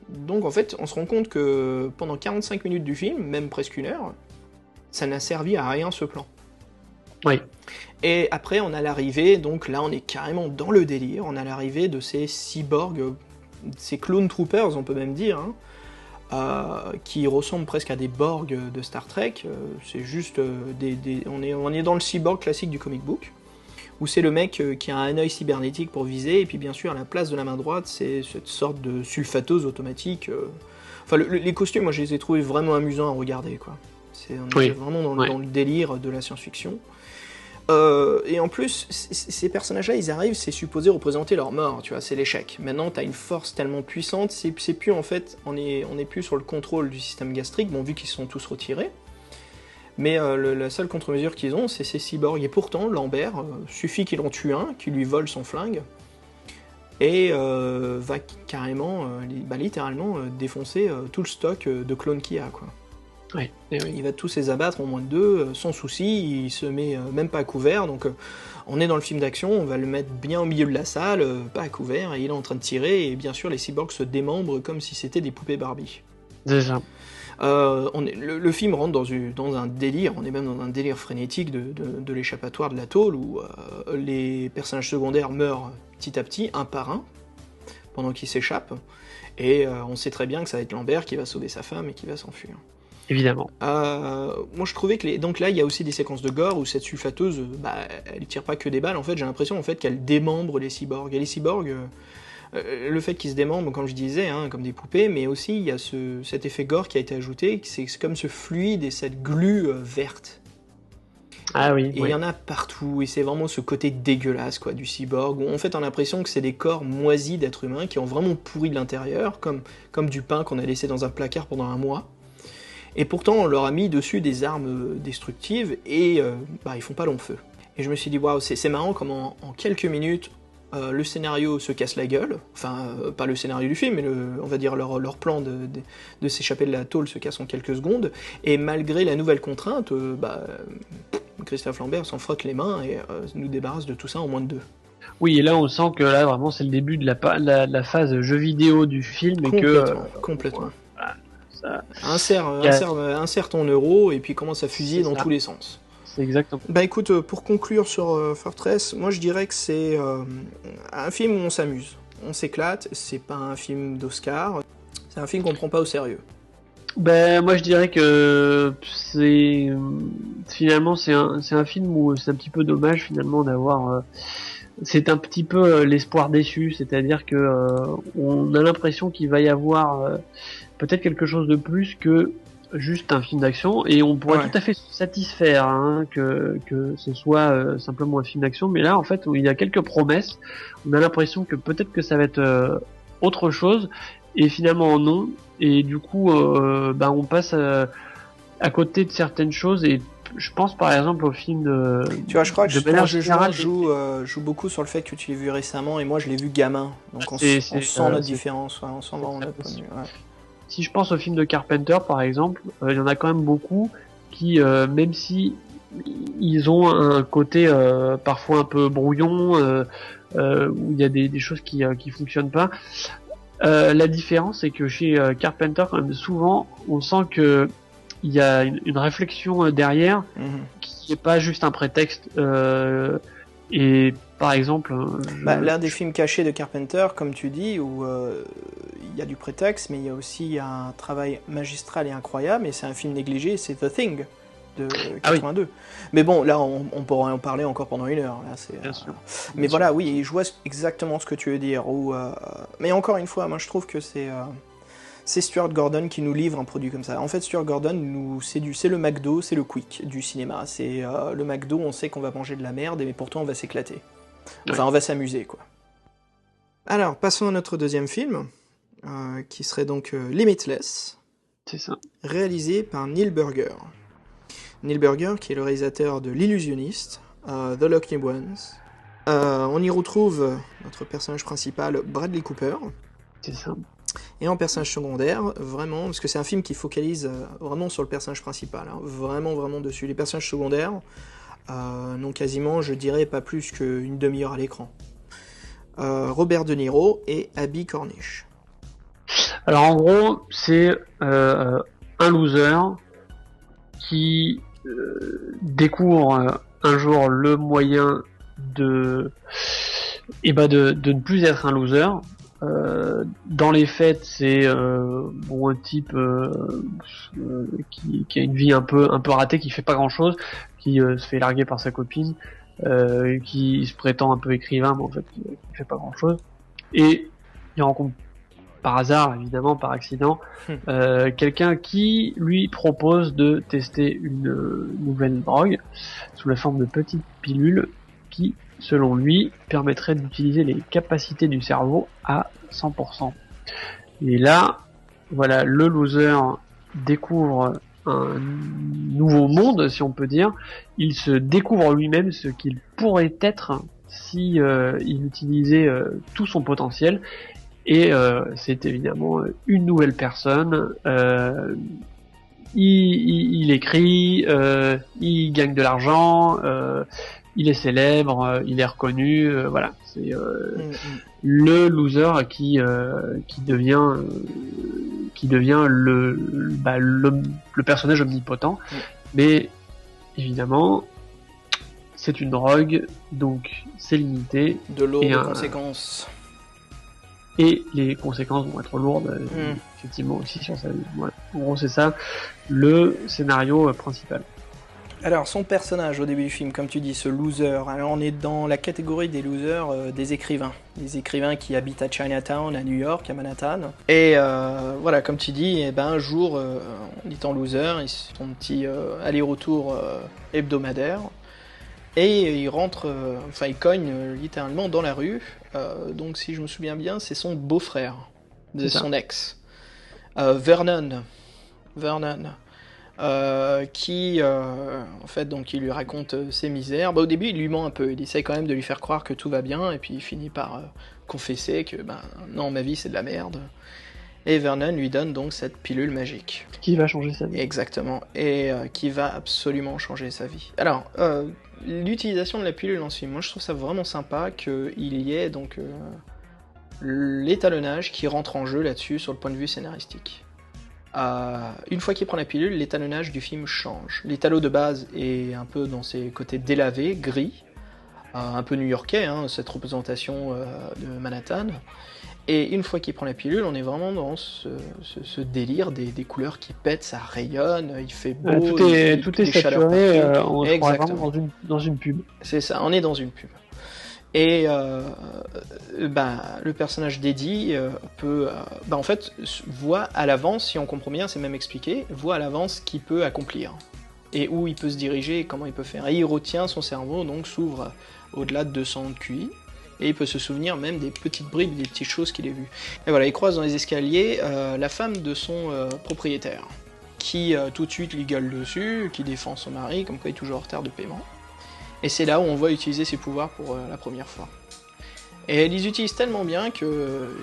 Donc en fait, on se rend compte que pendant 45 minutes du film, même presque 1 heure, ça n'a servi à rien ce plan. Oui. Et après, on a l'arrivée, donc là on est carrément dans le délire, on a l'arrivée de ces cyborgs, ces clone troopers on peut même dire, qui ressemblent presque à des Borg de Star Trek. C'est juste on est dans le cyborg classique du comic book, où c'est le mec qui a un œil cybernétique pour viser, et puis bien sûr à la place de la main droite, c'est cette sorte de sulfateuse automatique. Enfin, les costumes, moi je les ai trouvés vraiment amusants à regarder, quoi. On est vraiment dans le délire de la science-fiction. Et en plus, ces personnages-là, ils arrivent, c'est supposé représenter leur mort, tu vois, c'est l'échec. Maintenant, t'as une force tellement puissante, c'est plus en fait, on est plus sur le contrôle du système gastrique, bon, vu qu'ils se sont tous retirés. Mais la seule contre-mesure qu'ils ont, c'est ces cyborgs. Et pourtant, Lambert, suffit qu'il en tue un, qu'il lui vole son flingue, et va carrément, littéralement, défoncer tout le stock de clones qu'il y a, quoi. Oui. Il va tous les abattre en moins de 2, sans souci, il se met même pas à couvert, donc on est dans le film d'action, on va le mettre bien au milieu de la salle, pas à couvert, et il est en train de tirer, et bien sûr les cyborgs se démembrent comme si c'était des poupées Barbie. Déjà. Le film rentre dans un délire, on est même dans un délire frénétique de l'échappatoire de la tôle, où les personnages secondaires meurent petit à petit, un par un, pendant qu'ils s'échappent, et on sait très bien que ça va être Lambert qui va sauver sa femme et qui va s'enfuir. Évidemment. Moi je trouvais que donc là il y a aussi des séquences de gore où cette sulfateuse, elle tire pas que des balles, en fait j'ai l'impression en fait qu'elle démembre les cyborgs. Et les cyborgs, le fait qu'ils se démembrent, comme je disais, comme des poupées, mais aussi il y a cet effet gore qui a été ajouté, c'est comme ce fluide et cette glu verte. Ah oui. Et il y en a partout, et c'est vraiment ce côté dégueulasse quoi du cyborg, où en fait on a l'impression que c'est des corps moisis d'êtres humains qui ont vraiment pourri de l'intérieur, comme du pain qu'on a laissé dans un placard pendant un mois. Et pourtant, on leur a mis dessus des armes destructives, et ils font pas long feu. Et je me suis dit, waouh, c'est marrant comment en quelques minutes, le scénario se casse la gueule, enfin, pas le scénario du film, mais on va dire leur plan de s'échapper de la tôle se casse en quelques secondes, et malgré la nouvelle contrainte, Christophe Lambert s'en frotte les mains et nous débarrasse de tout ça en moins de 2. Oui, et là on sent que là vraiment c'est le début de la phase jeu vidéo du film, et complètement. Ça... Insère ton euro et puis commence à fusiller dans tous les sens. C'est exactement. Bah écoute, pour conclure sur Fortress, moi je dirais que c'est un film où on s'amuse, on s'éclate, c'est pas un film d'Oscar, c'est un film qu'on prend pas au sérieux. Ben moi je dirais que finalement c'est un film où c'est un petit peu dommage finalement d'avoir c'est un petit peu l'espoir déçu, c'est-à-dire que on a l'impression qu'il va y avoir peut-être quelque chose de plus que juste un film d'action, et on pourrait tout à fait se satisfaire que ce soit simplement un film d'action, mais là en fait il y a quelques promesses, on a l'impression que peut-être que ça va être autre chose, et finalement non, et du coup on passe à côté de certaines choses, et je pense par exemple au film de... Tu vois, je crois que de ton manière jugement générale, joue beaucoup sur le fait que tu l'as vu récemment et moi je l'ai vu gamin. Donc on c'est- sent c'est, notre c'est- différence, ouais, on sent vraiment c'est notre point de vue. Ouais. Si je pense au film de Carpenter par exemple, il y en a quand même beaucoup qui, même si ils ont un côté parfois un peu brouillon, où il y a des choses qui fonctionnent pas, la différence c'est que chez Carpenter quand même souvent on sent que il y a une réflexion derrière Mhm. qui est pas juste un prétexte, et par exemple L'un des films cachés de Carpenter, comme tu dis, où il y a du prétexte, mais il y a aussi un travail magistral et incroyable, et c'est un film négligé, c'est The Thing de Ah oui. 82. Mais bon, là, on pourrait en parler encore pendant une heure. Là, c'est, Bien sûr. Mais Bien voilà, oui, je vois exactement ce que tu veux dire. Mais encore une fois, moi, je trouve que c'est Stuart Gordon qui nous livre un produit comme ça. En fait, Stuart Gordon, c'est le McDo, c'est le Quick du cinéma. C'est le McDo, on sait qu'on va manger de la merde, mais pourtant on va s'éclater. Enfin, on va s'amuser, quoi. Alors, passons à notre deuxième film, qui serait donc Limitless, C'est ça. réalisé par Neil Burger. Neil Burger, qui est le réalisateur de L'Illusionniste, The Lucky Ones. On y retrouve notre personnage principal, Bradley Cooper. C'est ça. Et en personnage secondaire, vraiment, parce que c'est un film qui focalise vraiment sur le personnage principal, hein, vraiment dessus. Les personnages secondaires n'ont quasiment, je dirais, pas plus qu'une demi-heure à l'écran. Robert De Niro et Abby Cornish. Alors en gros, c'est un loser qui découvre un jour le moyen de ne plus être un loser. Dans les faits, c'est un type qui a une vie un peu ratée, qui fait pas grand chose, qui se fait larguer par sa copine, qui se prétend un peu écrivain, mais en fait qui fait pas grand chose. Et il rencontre par hasard, évidemment, par accident, quelqu'un qui lui propose de tester une nouvelle drogue sous la forme de petites pilules qui, selon lui, permettrait d'utiliser les capacités du cerveau à 100%. Et là, voilà, le loser découvre un nouveau monde, si on peut dire. Il se découvre lui-même ce qu'il pourrait être si il utilisait tout son potentiel. Et c'est évidemment une nouvelle personne. Il écrit, il gagne de l'argent, il est célèbre, il est reconnu, voilà. C'est le loser qui devient le personnage omnipotent. Mais évidemment, c'est une drogue, donc c'est limité. De lourdes conséquences. Et les conséquences vont être lourdes, effectivement, aussi sur sa vie. Voilà. En gros, c'est ça le scénario principal. Alors, son personnage au début du film, comme tu dis, ce loser, alors on est dans la catégorie des losers des écrivains. Des écrivains qui habitent à Chinatown, à New York, à Manhattan. Et voilà, comme tu dis, un jour, en étant loser, ils font un petit aller-retour hebdomadaire. Et il rentre, il cogne littéralement dans la rue. Donc, si je me souviens bien, c'est son beau-frère, de son ex, Vernon, qui, en fait, donc, il lui raconte ses misères. Au début, il lui ment un peu. Il essaie quand même de lui faire croire que tout va bien, et puis il finit par confesser que, non, ma vie, c'est de la merde. Et Vernon lui donne donc cette pilule magique. Qui va changer sa vie. Exactement, et qui va absolument changer sa vie. Alors, l'utilisation de la pilule dans ce film, moi je trouve ça vraiment sympa qu'il y ait donc l'étalonnage qui rentre en jeu là-dessus sur le point de vue scénaristique. Une fois qu'il prend la pilule, l'étalonnage du film change. L'étalot de base est un peu dans ses côtés délavés, gris, un peu new-yorkais, hein, cette représentation de Manhattan. Et une fois qu'il prend la pilule, on est vraiment dans ce délire des couleurs qui pètent, ça rayonne, il fait beau, tout est saturé, on se croit vraiment dans une pub. C'est ça, on est dans une pub. Et le personnage d'Eddie peut, en fait, voit à l'avance, si on comprend bien, c'est même expliqué, voit à l'avance ce qu'il peut accomplir. Et où il peut se diriger, et comment il peut faire. Et il retient, son cerveau donc s'ouvre au-delà de 200 de QI. Et il peut se souvenir même des petites bribes, des petites choses qu'il a vues. Et voilà, il croise dans les escaliers la femme de son propriétaire. qui tout de suite lui gueule dessus, qui défend son mari, comme quoi il est toujours en retard de paiement. Et c'est là où on voit utiliser ses pouvoirs pour la première fois. Et elle les utilise tellement bien que...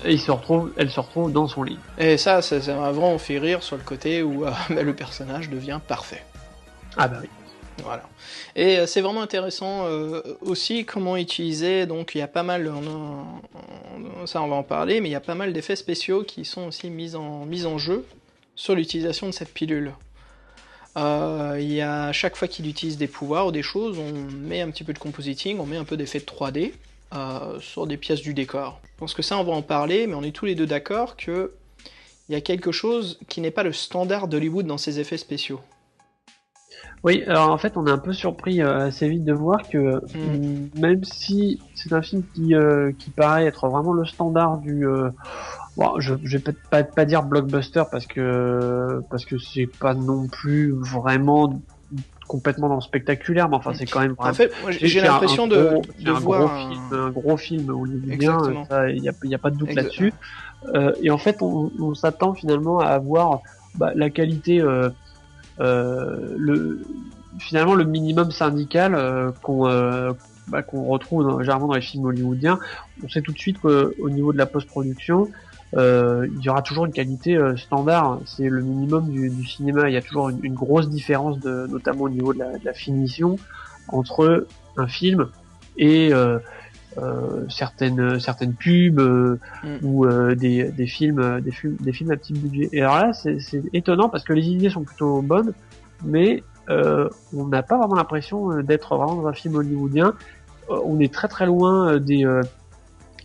elle se retrouve dans son lit. Et ça m'a vraiment fait rire sur le côté où le personnage devient parfait. Ah bah oui. Voilà. Et c'est vraiment intéressant aussi comment utiliser, donc il y a pas mal, ça on va en parler, mais il y a pas mal d'effets spéciaux qui sont aussi mis en jeu sur l'utilisation de cette pilule. Il y a chaque fois qu'il utilise des pouvoirs ou des choses, on met un petit peu de compositing, on met un peu d'effets de 3D sur des pièces du décor. Je pense que ça on va en parler, mais on est tous les deux d'accord que il y a quelque chose qui n'est pas le standard d'Hollywood dans ses effets spéciaux. Oui, alors en fait, on est un peu surpris assez vite de voir que même si c'est un film qui paraît être vraiment le standard du, bon, je vais peut-être pas dire blockbuster parce que c'est pas non plus vraiment complètement dans le spectaculaire, mais enfin c'est quand même vraiment... En fait, moi, j'ai l'impression de voir un gros film hollywoodien, il y a pas de doute là-dessus. Et en fait, on s'attend finalement à avoir la qualité. Finalement le minimum syndical qu'on retrouve généralement dans les films hollywoodiens. On sait tout de suite qu'au niveau de la post-production, il y aura toujours une qualité standard. C'est le minimum du cinéma. Il y a toujours une grosse différence, notamment au niveau de la finition, entre un film et certaines pubs ou des films à petit budget. Et alors là, c'est étonnant parce que les idées sont plutôt bonnes, mais on n'a pas vraiment l'impression d'être vraiment dans un film hollywoodien. On est très très loin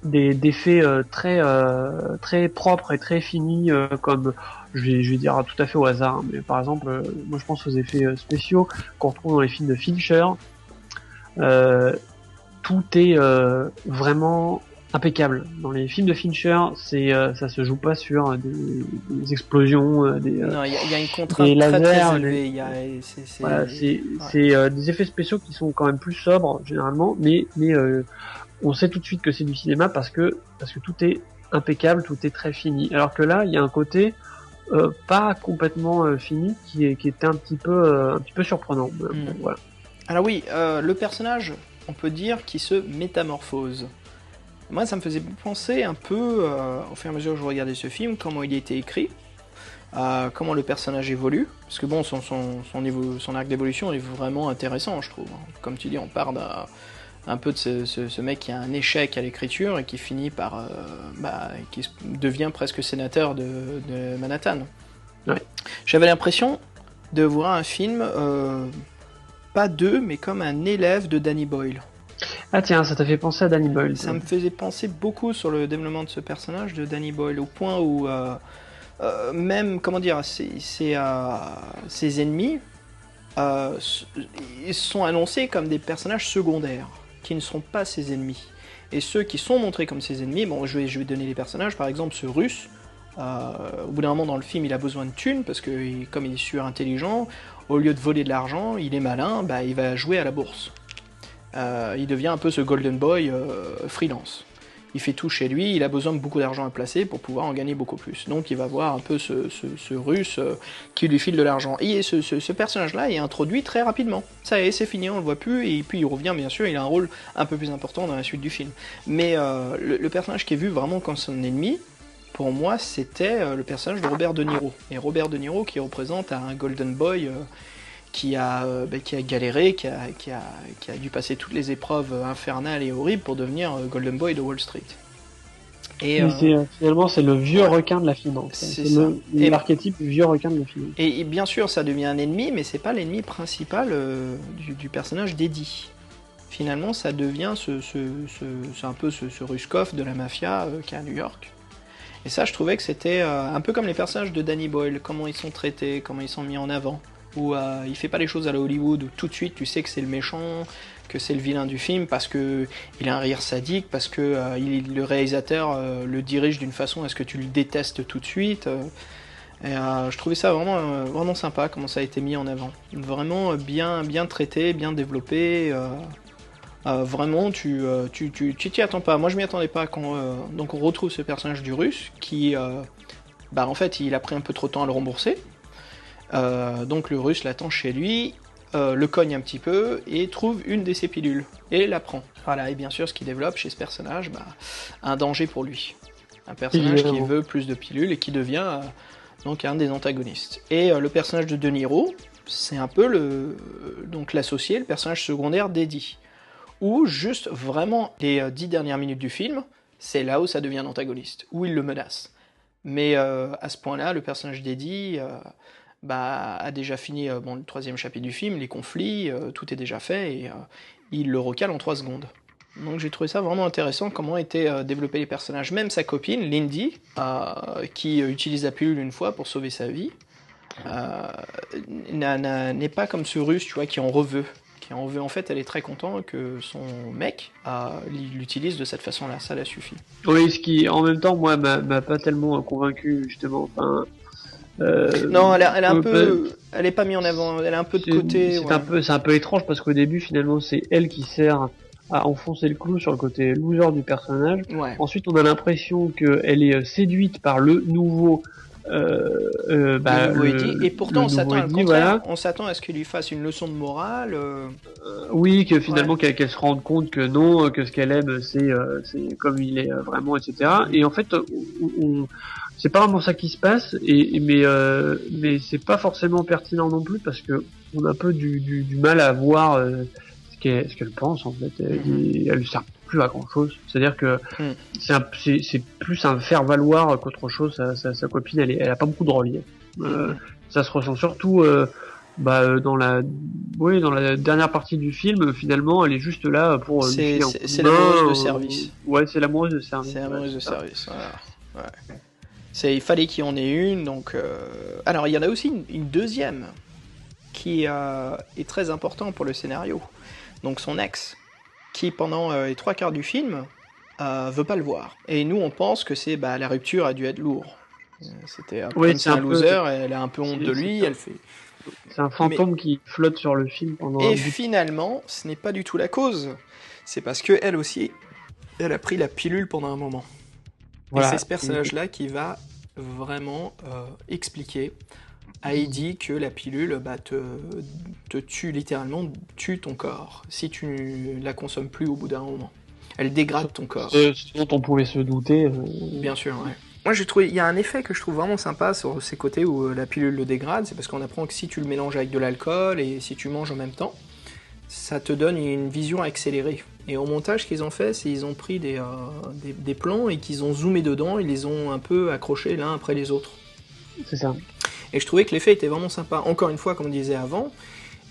d'effets très propres et très finis, comme je vais dire tout à fait au hasard, hein, mais par exemple, moi je pense aux effets spéciaux qu'on retrouve dans les films de Fincher. Tout est vraiment impeccable. Dans les films de Fincher, ça se joue pas sur des explosions, non, il y a une contrainte des lasers, très élevée. C'est des effets spéciaux qui sont quand même plus sobres généralement, mais on sait tout de suite que c'est du cinéma parce que tout est impeccable, tout est très fini. Alors que là, il y a un côté pas complètement fini qui était un petit peu surprenant. Bon, voilà. Alors oui, le personnage, on peut dire qu'il se métamorphose. Moi, ça me faisait penser un peu, au fur et à mesure que je regardais ce film, comment il a été écrit, comment le personnage évolue, parce que bon, son arc d'évolution est vraiment intéressant, je trouve. Comme tu dis, on part un peu de ce mec qui a un échec à l'écriture et qui finit par... qui devient presque sénateur de Manhattan. Ouais. J'avais l'impression de voir un film... pas mais comme un élève de Danny Boyle. Ah tiens, ça t'a fait penser à Danny Boyle. Ça me faisait penser beaucoup sur le développement de ce personnage de Danny Boyle, au point où même, comment dire, ses ennemis ils sont annoncés comme des personnages secondaires, qui ne sont pas ses ennemis. Et ceux qui sont montrés comme ses ennemis, bon, je vais donner les personnages, par exemple ce russe, au bout d'un moment dans le film il a besoin de thunes, parce que comme il est surintelligent, au lieu de voler de l'argent, il est malin, il va jouer à la bourse. Il devient un peu ce golden boy freelance. Il fait tout chez lui, il a besoin de beaucoup d'argent à placer pour pouvoir en gagner beaucoup plus. Donc il va voir un peu ce russe qui lui file de l'argent. Et ce personnage-là est introduit très rapidement. Ça y est, c'est fini, on le voit plus, et puis il revient bien sûr, il a un rôle un peu plus important dans la suite du film. Mais le personnage qui est vu vraiment comme son ennemi, pour moi, c'était le personnage de Robert De Niro. Et Robert De Niro qui représente un golden boy qui a galéré, qui a dû passer toutes les épreuves infernales et horribles pour devenir golden boy de Wall Street. Et finalement, c'est le vieux requin de la finance. C'est l'archétype du vieux requin de la finance. Et bien sûr, ça devient un ennemi, mais c'est pas l'ennemi principal du personnage d'Eddie. Finalement, ça devient c'est un peu ce Ruskov de la mafia qui est à New York. Et ça, je trouvais que c'était un peu comme les personnages de Danny Boyle, comment ils sont traités, comment ils sont mis en avant. Où il fait pas les choses à la Hollywood, où tout de suite tu sais que c'est le méchant, que c'est le vilain du film, parce que il a un rire sadique, parce que le réalisateur le dirige d'une façon à ce que tu le détestes tout de suite. Et je trouvais ça vraiment sympa, comment ça a été mis en avant. Vraiment bien traité, bien développé. Vraiment, tu t'y attends pas. Moi, je m'y attendais pas quand donc on retrouve ce personnage du Russe qui bah en fait il a pris un peu trop de temps à le rembourser. Donc le Russe l'attend chez lui, le cogne un petit peu et trouve une de ses pilules et la prend. Voilà, et bien sûr ce qu'il développe chez ce personnage, bah, un danger pour lui. Un personnage qui veut plus de pilules et qui devient donc un des antagonistes. Et le personnage de De Niro, c'est un peu donc l'associé, le personnage secondaire d'Eddie. Où juste vraiment les 10 dernières minutes du film, c'est là où ça devient l'antagoniste, où il le menace. Mais à ce point-là, le personnage d'Eddie a déjà fini le 3e chapitre du film, les conflits, tout est déjà fait, et il le recale en 3 secondes. Donc j'ai trouvé ça vraiment intéressant, comment étaient développés les personnages. Même sa copine, Lindy, qui utilise la pilule une fois pour sauver sa vie, n'est pas comme ce Russe, tu vois, qui en veut. En fait, elle est très contente que son mec l'utilise de cette façon-là, ça la suffit. Oui, ce qui, en même temps, moi, m'a pas tellement convaincu, justement. Enfin, non, elle est pas mise en avant, elle est un peu de côté. C'est un peu étrange parce qu'au début, finalement, c'est elle qui sert à enfoncer le clou sur le côté loser du personnage. Ouais. Ensuite, on a l'impression qu'elle est séduite par le nouveau. Eddie. Et pourtant, on s'attend à ce qu'il lui fasse une leçon de morale. Oui, que finalement qu'elle se rende compte que non, que ce qu'elle aime, c'est comme il est vraiment, etc. Et en fait, c'est pas vraiment ça qui se passe. Mais c'est pas forcément pertinent non plus parce que on a un peu du mal à voir ce qu'elle pense en fait. Elle lui sert plus à grand chose. C'est-à-dire que c'est plus un faire valoir qu'autre chose. Sa copine, elle a pas beaucoup de relief. Ça se ressent surtout dans la dernière partie du film. Finalement, elle est juste là pour c'est l'amoureuse de service. Ouais, c'est l'amoureuse de service. C'est l'amoureuse de service. Voilà. Ouais. Il fallait qu'il y en ait une. Donc, alors il y en a aussi une deuxième qui est très important pour le scénario. Donc son ex, qui pendant les 3/4 du film veut pas le voir. Et nous on pense que c'est la rupture a dû être lourde. C'était c'est un loser, elle a un peu honte de lui, elle fait. C'est un fantôme qui flotte sur le film pendant. Et finalement, ce n'est pas du tout la cause. C'est parce que elle aussi, elle a pris la pilule pendant un moment. Voilà. Et c'est ce personnage-là qui va vraiment expliquer à Eddie que la pilule te tue littéralement, tue ton corps si tu la consommes plus au bout d'un moment. Elle dégrade ton corps. Ce dont on pouvait se douter. Bien sûr, ouais. Moi j'ai trouvé, il y a un effet que je trouve vraiment sympa sur ces côtés où la pilule le dégrade, c'est parce qu'on apprend que si tu le mélanges avec de l'alcool et si tu manges en même temps, ça te donne une vision accélérée. Et au montage, ce qu'ils ont fait, c'est qu'ils ont pris des plans et qu'ils ont zoomé dedans, ils les ont un peu accrochés l'un après les autres. C'est ça. Et je trouvais que l'effet était vraiment sympa. Encore une fois, comme on disait avant,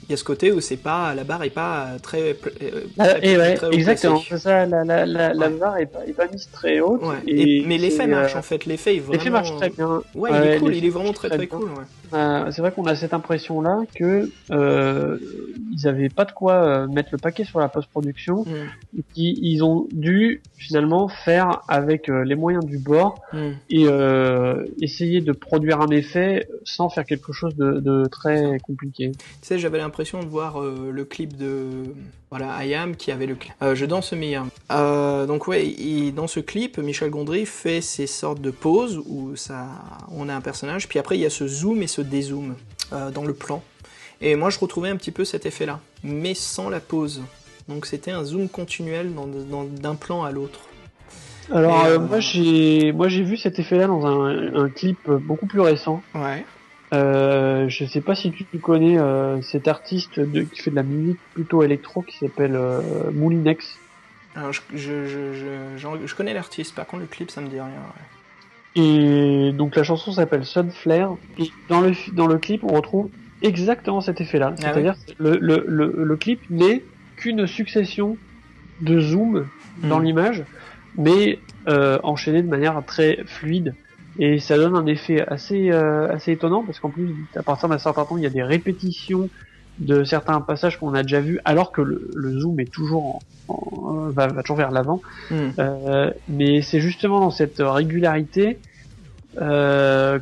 il y a ce côté où la barre est pas très haut exactement. C'est ça, la barre est pas mise très haute. Ouais. Mais l'effet marche en fait. L'effet marche très bien. Ouais, il est cool. Il est vraiment très cool. Ouais. C'est vrai qu'on a cette impression-là que ils avaient pas de quoi mettre le paquet sur la post-production. Et qu'ils ont dû finalement faire avec les moyens du bord et essayer de produire un effet sans faire quelque chose de très compliqué. Tu sais, j'avais l'impression de voir le clip de IAM qui avait le clip. Je danse Mia. Donc ouais, dans ce clip, Michel Gondry fait ces sortes de pauses où on a un personnage, puis après il y a ce zoom et ce dézoom dans le plan. Et moi je retrouvais un petit peu cet effet-là, mais sans la pause. Donc c'était un zoom continuel d'un plan à l'autre. Alors moi j'ai vu cet effet-là dans un clip beaucoup plus récent. Ouais. Je sais pas si tu connais cet artiste qui fait de la musique plutôt électro qui s'appelle Moulinex. Alors je connais l'artiste, par contre le clip ça me dit rien. Ouais. Et donc la chanson s'appelle Sunflare. Et dans le clip on retrouve exactement cet effet-là. C'est-à-dire le clip n'est qu'une succession de zooms dans l'image, mais enchaîné de manière très fluide. Et ça donne un effet assez étonnant parce qu'en plus, à partir d'un certain temps, il y a des répétitions de certains passages qu'on a déjà vus, alors que le zoom est toujours va toujours vers l'avant. Mais c'est justement dans cette régularité que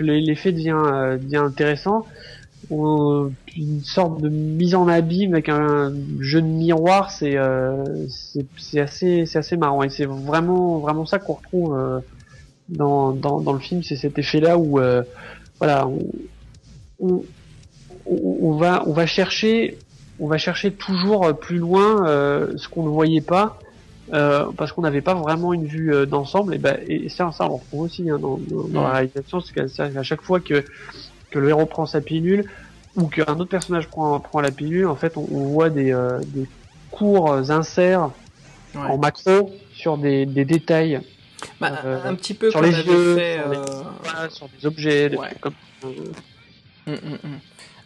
l'effet devient intéressant. Une sorte de mise en abîme avec un jeu de miroir, c'est assez marrant et c'est vraiment ça qu'on retrouve dans le film, c'est cet effet-là où voilà, on, on va chercher toujours plus loin ce qu'on ne voyait pas. Parce qu'on n'avait pas vraiment une vue d'ensemble, et ça on le retrouve aussi hein, dans la réalisation, c'est qu'à chaque fois que le héros prend sa pilule ou qu'un autre personnage prend la pilule, en fait on voit des courts inserts en macro sur des détails, un petit peu sur comme les avait yeux, fait sur des objets, des ouais. trucs comme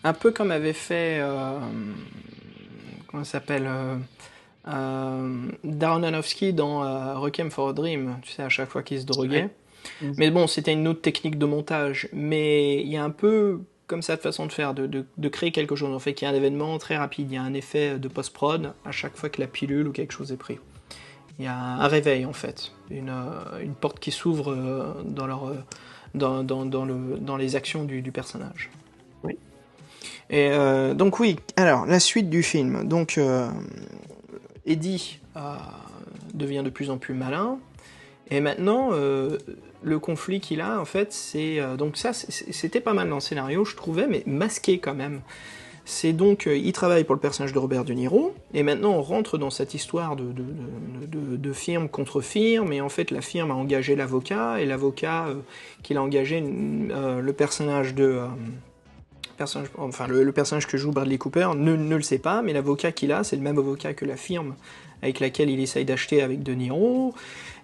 un peu comme avait fait comment ça s'appelle Darren Aronofsky dans Requiem for a Dream, tu sais, à chaque fois qu'il se droguait. Ouais. Mais bon, c'était une autre technique de montage. Mais il y a un peu comme cette façon de faire, de créer quelque chose. En fait, qu'il y a un événement très rapide, il y a un effet de post-prod à chaque fois que la pilule ou quelque chose est pris. Il y a un réveil, en fait. Une porte qui s'ouvre dans les actions du personnage. Oui. Et donc oui, alors, la suite du film. Donc... Eddie devient de plus en plus malin, et maintenant le conflit qu'il a en fait c'est donc ça c'était pas mal dans le scénario je trouvais, mais masqué quand même. C'est donc il travaille pour le personnage de Robert De Niro, et maintenant on rentre dans cette histoire de firme contre firme, et en fait la firme a engagé l'avocat, et l'avocat qu'il a engagé le personnage de le personnage que joue Bradley Cooper ne le sait pas, mais l'avocat qu'il a, c'est le même avocat que la firme avec laquelle il essaye d'acheter avec De Niro,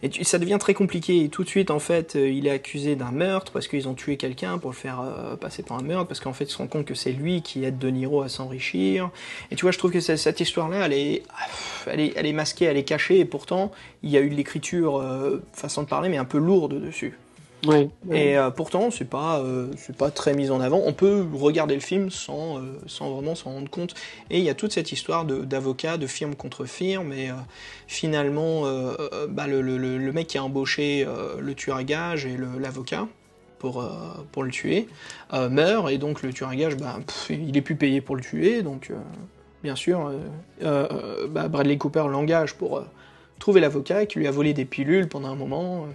et ça devient très compliqué, et tout de suite, en fait, il est accusé d'un meurtre, parce qu'ils ont tué quelqu'un pour le faire passer pour un meurtre, parce qu'en fait, il se rend compte que c'est lui qui aide De Niro à s'enrichir, et tu vois, je trouve que cette histoire-là, elle est masquée, elle est cachée, et pourtant, il y a eu de l'écriture, façon de parler, mais un peu lourde dessus. Oui. Et pourtant, c'est pas très mis en avant. On peut regarder le film sans vraiment s'en rendre compte. Et il y a toute cette histoire d'avocat, de firme contre firme. Et finalement, le mec qui a embauché le tueur à gages et l'avocat pour le tuer meurt. Et donc le tueur à gages, il est plus payé pour le tuer. Donc bien sûr, Bradley Cooper l'engage pour trouver l'avocat qui lui a volé des pilules pendant un moment.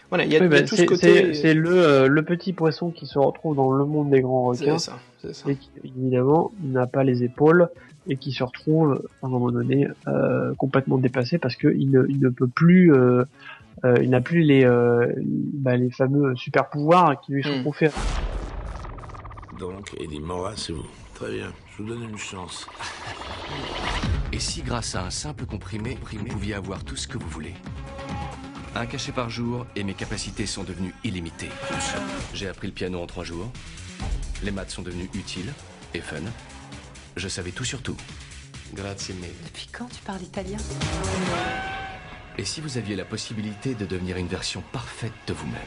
Voilà, il y a tout ce côté... C'est le petit poisson qui se retrouve dans le monde des grands requins, c'est ça. Et qui, évidemment, n'a pas les épaules, et qui se retrouve, à un moment donné, complètement dépassé, parce qu'il ne peut plus... il n'a plus les fameux super-pouvoirs qui lui sont conférés. Donc, Eddie Moa, c'est vous. Très bien, je vous donne une chance. Et si, grâce à un simple comprimé, vous pouviez avoir tout ce que vous voulez? Un cachet par jour et mes capacités sont devenues illimitées. J'ai appris le piano en 3 jours. Les maths sont devenues utiles et fun. Je savais tout sur tout. Grazie mille. Depuis quand tu parles italien? Et si vous aviez la possibilité de devenir une version parfaite de vous-même?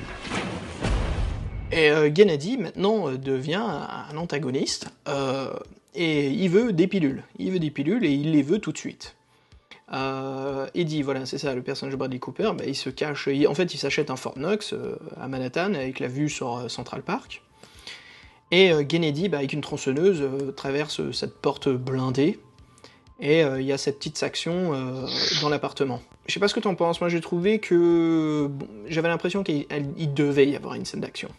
Et Gennady, maintenant, devient un antagoniste. Et il veut des pilules. Il veut des pilules et il les veut tout de suite. Eddie, voilà, c'est ça, le personnage de Bradley Cooper, il se cache, en fait il s'achète un Fort Knox à Manhattan avec la vue sur Central Park, et Gennady, avec une tronçonneuse, traverse cette porte blindée, et il y a cette petite action dans l'appartement. Je sais pas ce que t'en penses, moi j'ai trouvé que j'avais l'impression qu'il devait y avoir une scène d'action.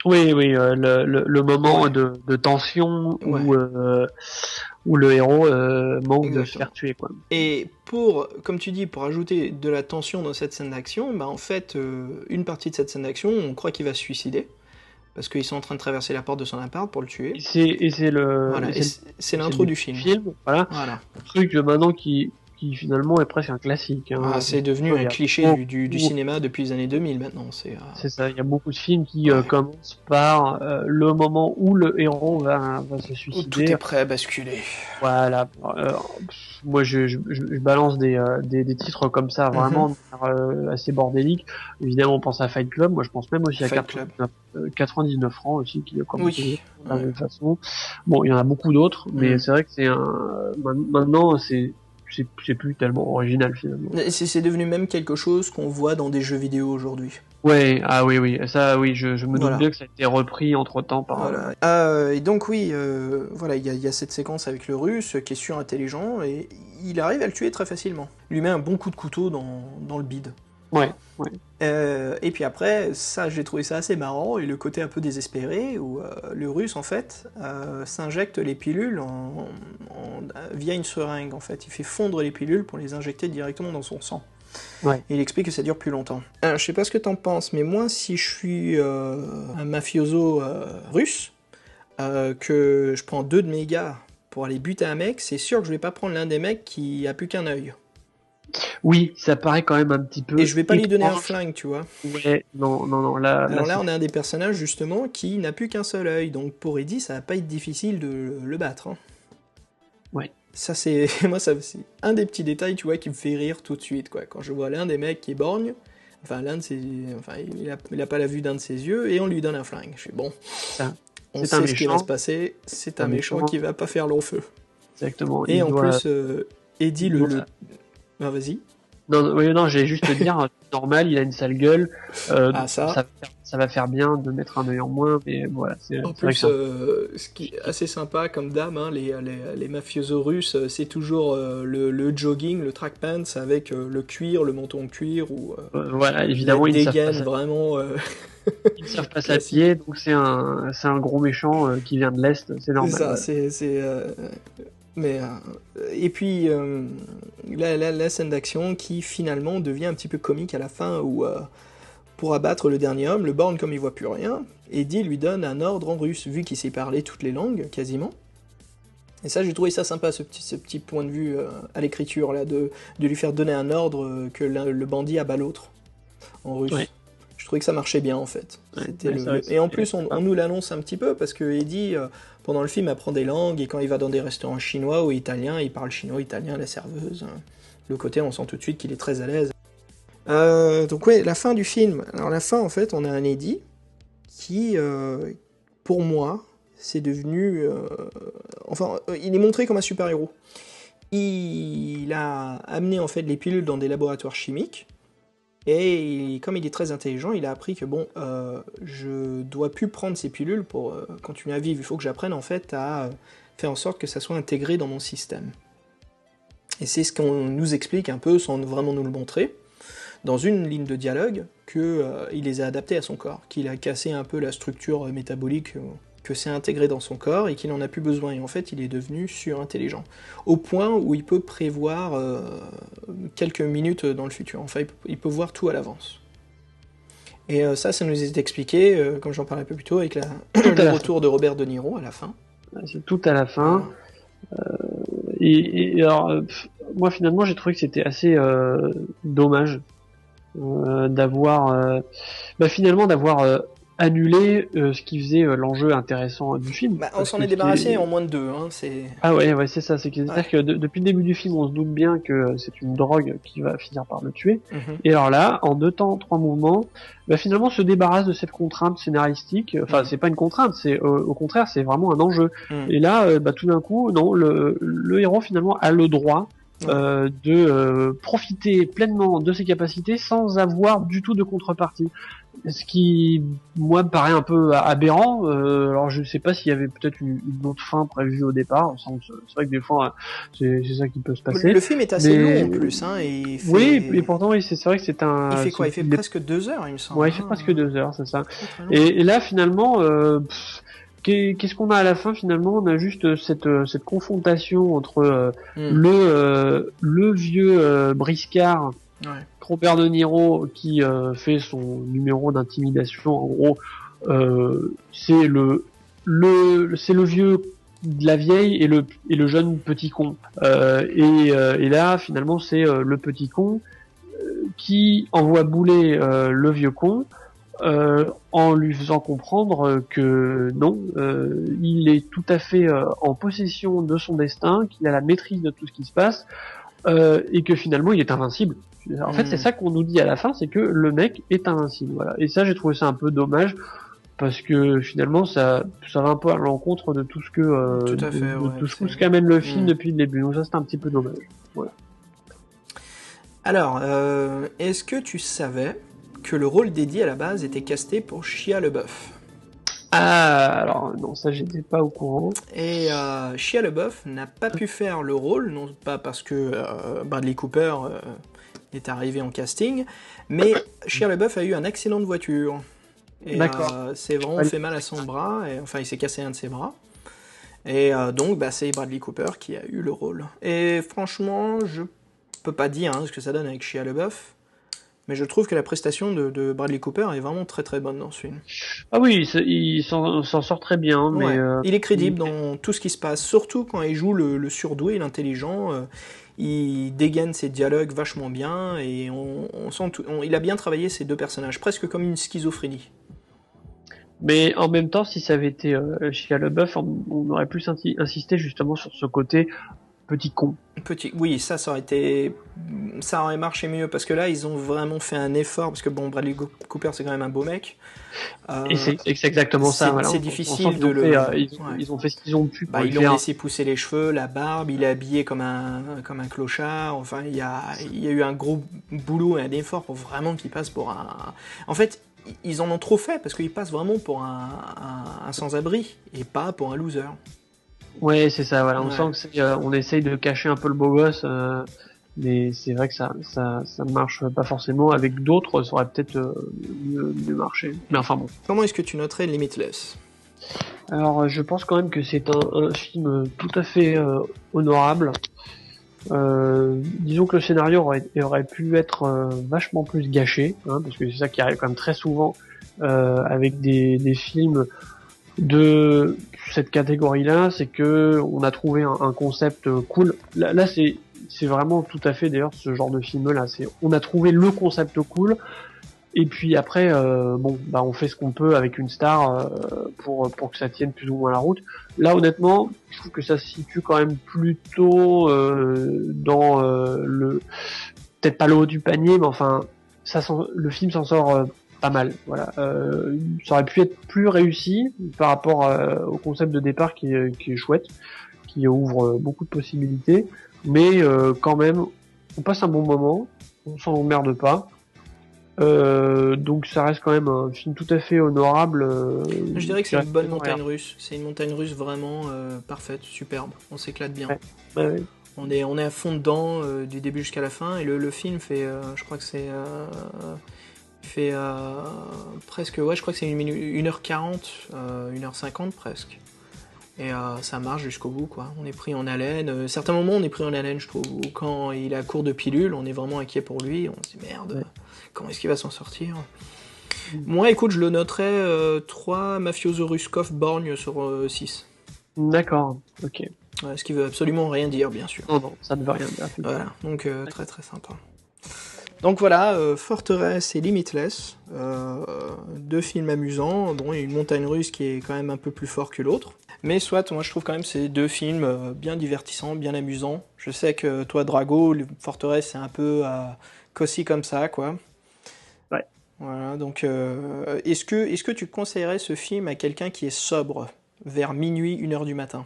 Oui, le moment de tension où le héros manque de se faire tuer, quoi. Et comme tu dis, pour ajouter de la tension dans cette scène d'action, en fait, une partie de cette scène d'action, on croit qu'il va se suicider, parce qu'ils sont en train de traverser la porte de son appart pour le tuer. C'est l'intro du film. Voilà. Un truc maintenant qui finalement est presque un classique. Hein. C'est devenu un cliché du cinéma depuis les années 2000 maintenant. C'est ça, il y a beaucoup de films qui commencent par le moment où le héros va se suicider. Où tout est prêt à basculer. Voilà. Moi je balance des titres comme ça, vraiment assez bordéliques. Évidemment on pense à Fight Club, moi je pense même aussi à 99 francs aussi, qui est commencé de la même façon. Bon, il y en a beaucoup d'autres, mais c'est vrai que maintenant c'est plus tellement original finalement. C'est devenu même quelque chose qu'on voit dans des jeux vidéo aujourd'hui. Oui, ça oui, je me doute bien que ça a été repris entre temps par... Voilà. Et donc oui, il y a cette séquence avec le russe qui est surintelligent, et il arrive à le tuer très facilement. Il lui met un bon coup de couteau dans le bide. Ouais. Et puis après, ça, j'ai trouvé ça assez marrant, et le côté un peu désespéré, où le Russe, en fait, s'injecte les pilules via une seringue, en fait. Il fait fondre les pilules pour les injecter directement dans son sang. Ouais. Et il explique que ça dure plus longtemps. Alors, je sais pas ce que t'en penses, mais moi, si je suis un mafioso russe, que je prends 2 de mes gars pour aller buter un mec, c'est sûr que je vais pas prendre l'un des mecs qui a plus qu'un œil. Oui, ça paraît quand même un petit peu. Et je vais pas lui donner un étrange. flingue, tu vois. Ouais, non, là. Alors là, c'est- on a un des personnages, justement, qui n'a plus qu'un seul œil, donc pour Eddie, ça va pas être difficile de le battre. Hein. Ouais. Ça, c'est. Moi, ça, c'est un des petits détails, tu vois, qui me fait rire tout de suite, quoi. Quand je vois l'un des mecs qui est borgne, enfin, l'un de ses. Enfin, il a pas la vue d'un de ses yeux, et on lui donne un flingue. Je suis bon. Ça, On c'est un sait ce qui va méchant. se passer, c'est un Un méchant méchant. qui va pas faire long feu. Exactement. Et il en doit- plus, Eddie, il le. doit- Ah, vas-y. Non, j'allais juste te dire, normal, il a une sale gueule. Ah, ça. Ça va faire bien de mettre un œil en moins, mais voilà. En c'est vrai que plus, c'est ce qui est assez sympa comme dame, hein, les mafiosos russes, c'est toujours le jogging, le track pants avec le cuir, le menton en cuir ou voilà, évidemment, la ils ne savent dégaine pas vraiment. ils savent pas s'habiller, donc c'est un gros méchant qui vient de l'Est, c'est normal. ça, voilà. mais et puis la scène d'action qui finalement devient un petit peu comique à la fin où pour abattre le dernier homme, le Borgne, comme il voit plus rien, Eddie lui donne un ordre en russe, vu qu'il sait parler toutes les langues, quasiment. Et ça, j'ai trouvé ça sympa, ce petit point de vue à l'écriture, là, de lui faire donner un ordre que le bandit abat l'autre, en russe. Ouais. Je trouvais que ça marchait bien, en fait. Ouais, C'était ouais, c'est vrai que Et en c'était- plus, on nous l'annonce un petit peu, parce que Eddie, pendant le film, apprend des langues, et quand il va dans des restaurants chinois ou italiens, il parle chinois, italien, la serveuse. Le côté, on sent tout de suite qu'il est très à l'aise. Donc ouais, la fin du film. Alors la fin, en fait, on a un Eddie qui, pour moi, c'est devenu... il est montré comme un super-héros. Il a amené, en fait, les pilules dans des laboratoires chimiques, et comme il est très intelligent, il a appris que, bon, je dois plus prendre ces pilules pour continuer à vivre. Il faut que j'apprenne, en fait, à faire en sorte que ça soit intégré dans mon système. Et c'est ce qu'on nous explique un peu, sans vraiment nous le montrer, dans une ligne de dialogue, qu'il les a adaptés à son corps, qu'il a cassé un peu la structure métabolique, que c'est intégré dans son corps, et qu'il n'en a plus besoin. Et en fait, il est devenu surintelligent. Au point où il peut prévoir quelques minutes dans le futur. Enfin, il peut voir tout à l'avance. Et ça nous est expliqué, comme j'en parlais un peu plus tôt, avec le retour de Robert De Niro à la fin. C'est tout à la fin. Et alors, moi finalement, j'ai trouvé que c'était assez dommage d'avoir, finalement, d'avoir annulé ce qui faisait l'enjeu intéressant du film. Bah, on Parce s'en que est débarrassé en moins de 2, hein, c'est... Ah ouais, c'est ça. C'est-à-dire que depuis le début du film, on se doute bien que c'est une drogue qui va finir par le tuer. Mhm. Et alors là, en 2 temps, 3 mouvements, finalement, se débarrasse de cette contrainte scénaristique. Enfin, c'est pas une contrainte, c'est au contraire, c'est vraiment un enjeu. Et là, tout d'un coup, non, le héros finalement a le droit de profiter pleinement de ses capacités sans avoir du tout de contrepartie. Ce qui, moi, me paraît un peu aberrant. Alors, je sais pas s'il y avait peut-être une autre fin prévue au départ. C'est vrai que des fois, c'est ça qui peut se passer. Le film est assez long en plus, hein, et il fait... Oui, et pourtant, oui, c'est vrai que c'est un... Il fait quoi? Il fait presque 2 heures, il me semble. Ouais, il fait presque 2 heures, c'est ça. Très long. Et là, finalement, qu'est-ce qu'on a à la fin? Finalement, on a juste cette confrontation entre le vieux briscard, Ouais. Robert De Niro, qui fait son numéro d'intimidation. En gros, c'est le vieux de la vieille et le jeune petit con. Et là, finalement, c'est le petit con qui envoie bouler le vieux con en lui faisant comprendre que non, il est tout à fait en possession de son destin, qu'il a la maîtrise de tout ce qui se passe, et que finalement il est invincible. En fait, c'est ça qu'on nous dit à la fin, c'est que le mec est invincible. Voilà. Et ça, j'ai trouvé ça un peu dommage, parce que finalement ça va un peu à l'encontre de tout ce que Tout à fait, tout ce qu'amène le film depuis le début. Donc ça, c'est un petit peu dommage. Voilà. Alors, est-ce que tu savais que le rôle d'Eddie à la base était casté pour Shia LaBeouf? Ah, alors non, ça j'étais pas au courant. Et Shia LaBeouf n'a pas pu faire le rôle, non pas parce que Bradley Cooper Il est arrivé en casting, mais Shia LaBeouf a eu un accident de voiture. Et c'est vraiment fait mal à son bras, et, enfin il s'est cassé un de ses bras. Et donc c'est Bradley Cooper qui a eu le rôle. Et franchement, je peux pas dire ce que ça donne avec Shia LaBeouf, mais je trouve que la prestation de Bradley Cooper est vraiment très très bonne dans ce film. Ah oui, il s'en sort très bien, mais il est crédible dans tout ce qui se passe, surtout quand il joue le surdoué, l'intelligent. Il dégaine ses dialogues vachement bien, et on sent il a bien travaillé ces deux personnages, presque comme une schizophrénie. Mais en même temps, si ça avait été Shia LaBeouf, on aurait plus insisté justement sur ce côté petit con. Oui, ça aurait marché mieux, parce que là, ils ont vraiment fait un effort, parce que bon, Bradley Cooper, c'est quand même un beau mec. Et c'est exactement ça. C'est difficile de le... Ils ont fait ce qu'ils ont pu. Ils l'ont laissé pousser les cheveux, la barbe, il est habillé comme un clochard. Enfin, il y a eu un gros boulot et un effort pour vraiment qu'il passe pour un... En fait, ils en ont trop fait, parce qu'il passe vraiment pour un sans-abri, et pas pour un loser. Ouais, c'est ça, voilà. On sent que on essaye de cacher un peu le beau gosse, mais c'est vrai que ça marche pas forcément. Avec d'autres, ça aurait peut-être mieux marché. Mais enfin bon. Comment est-ce que tu noterais Limitless ? Alors, je pense quand même que c'est un film tout à fait honorable. Disons que le scénario aurait pu être vachement plus gâché, parce que c'est ça qui arrive quand même très souvent avec des films de cette catégorie-là, c'est que on a trouvé un concept cool. Là c'est vraiment tout à fait d'ailleurs ce genre de film-là. On a trouvé le concept cool, et puis après on fait ce qu'on peut avec une star pour que ça tienne plus ou moins la route. Là honnêtement, je trouve que ça se situe quand même plutôt dans le peut-être pas le haut du panier, mais enfin le film s'en sort pas mal, voilà. Ça aurait pu être plus réussi par rapport au concept de départ qui est chouette, qui ouvre beaucoup de possibilités, mais quand même, on passe un bon moment, on s'en emmerde pas. Donc ça reste quand même un film tout à fait honorable. Je dirais que c'est une bonne montagne russe. C'est une montagne russe vraiment parfaite, superbe. On s'éclate bien. Ouais. On est à fond dedans du début jusqu'à la fin, et le film fait, je crois que c'est presque, je crois que c'est 1h40, 1h50 presque. Et ça marche jusqu'au bout, quoi. On est pris en haleine. Certains moments, on est pris en haleine, je trouve. Ou quand il est à court de pilules, on est vraiment inquiet pour lui. On se dit, merde, comment est-ce qu'il va s'en sortir ? Moi, écoute, je le noterais 3 mafioso Ruskov borgne sur 6. D'accord, ok. Ce qui veut absolument rien dire, bien sûr. Non, ça ne veut rien dire. Voilà, donc très très sympa. Donc voilà, Forteresse et Limitless, 2 films amusants. Bon, il y a une montagne russe qui est quand même un peu plus fort que l'autre. Mais soit, moi je trouve quand même ces 2 films bien divertissants, bien amusants. Je sais que toi, Drago, Forteresse, c'est un peu cosy comme ça, quoi. Ouais. Voilà, donc est-ce que tu conseillerais ce film à quelqu'un qui est sobre, vers minuit, 1h du matin ?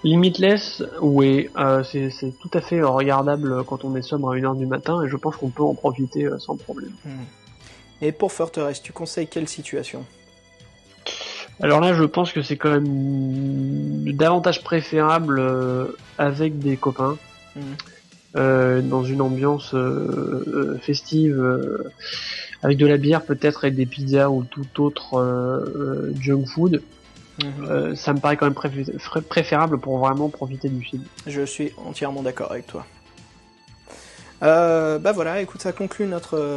Limitless, oui, c'est tout à fait regardable quand on est sobre à 1h du matin, et je pense qu'on peut en profiter sans problème. Et pour Forteresse, tu conseilles quelle situation ? Alors là, je pense que c'est quand même davantage préférable avec des copains, dans une ambiance festive, avec de la bière peut-être, et des pizzas ou tout autre junk food. Ça me paraît quand même préférable pour vraiment profiter du film. Je suis entièrement d'accord avec toi. Voilà, écoute, ça conclut notre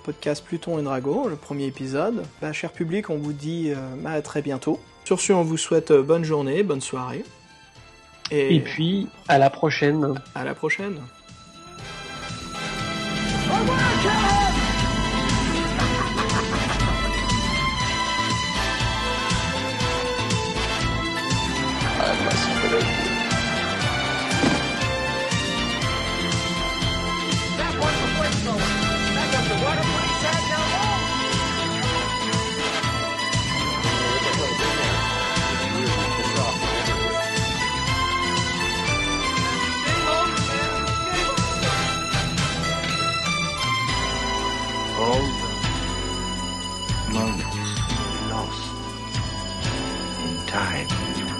podcast Pluton et Drago, le premier épisode. Cher public, on vous dit à très bientôt. Sur ce, on vous souhaite bonne journée, bonne soirée. Et puis, à la prochaine. À la prochaine. All the moments lost in time.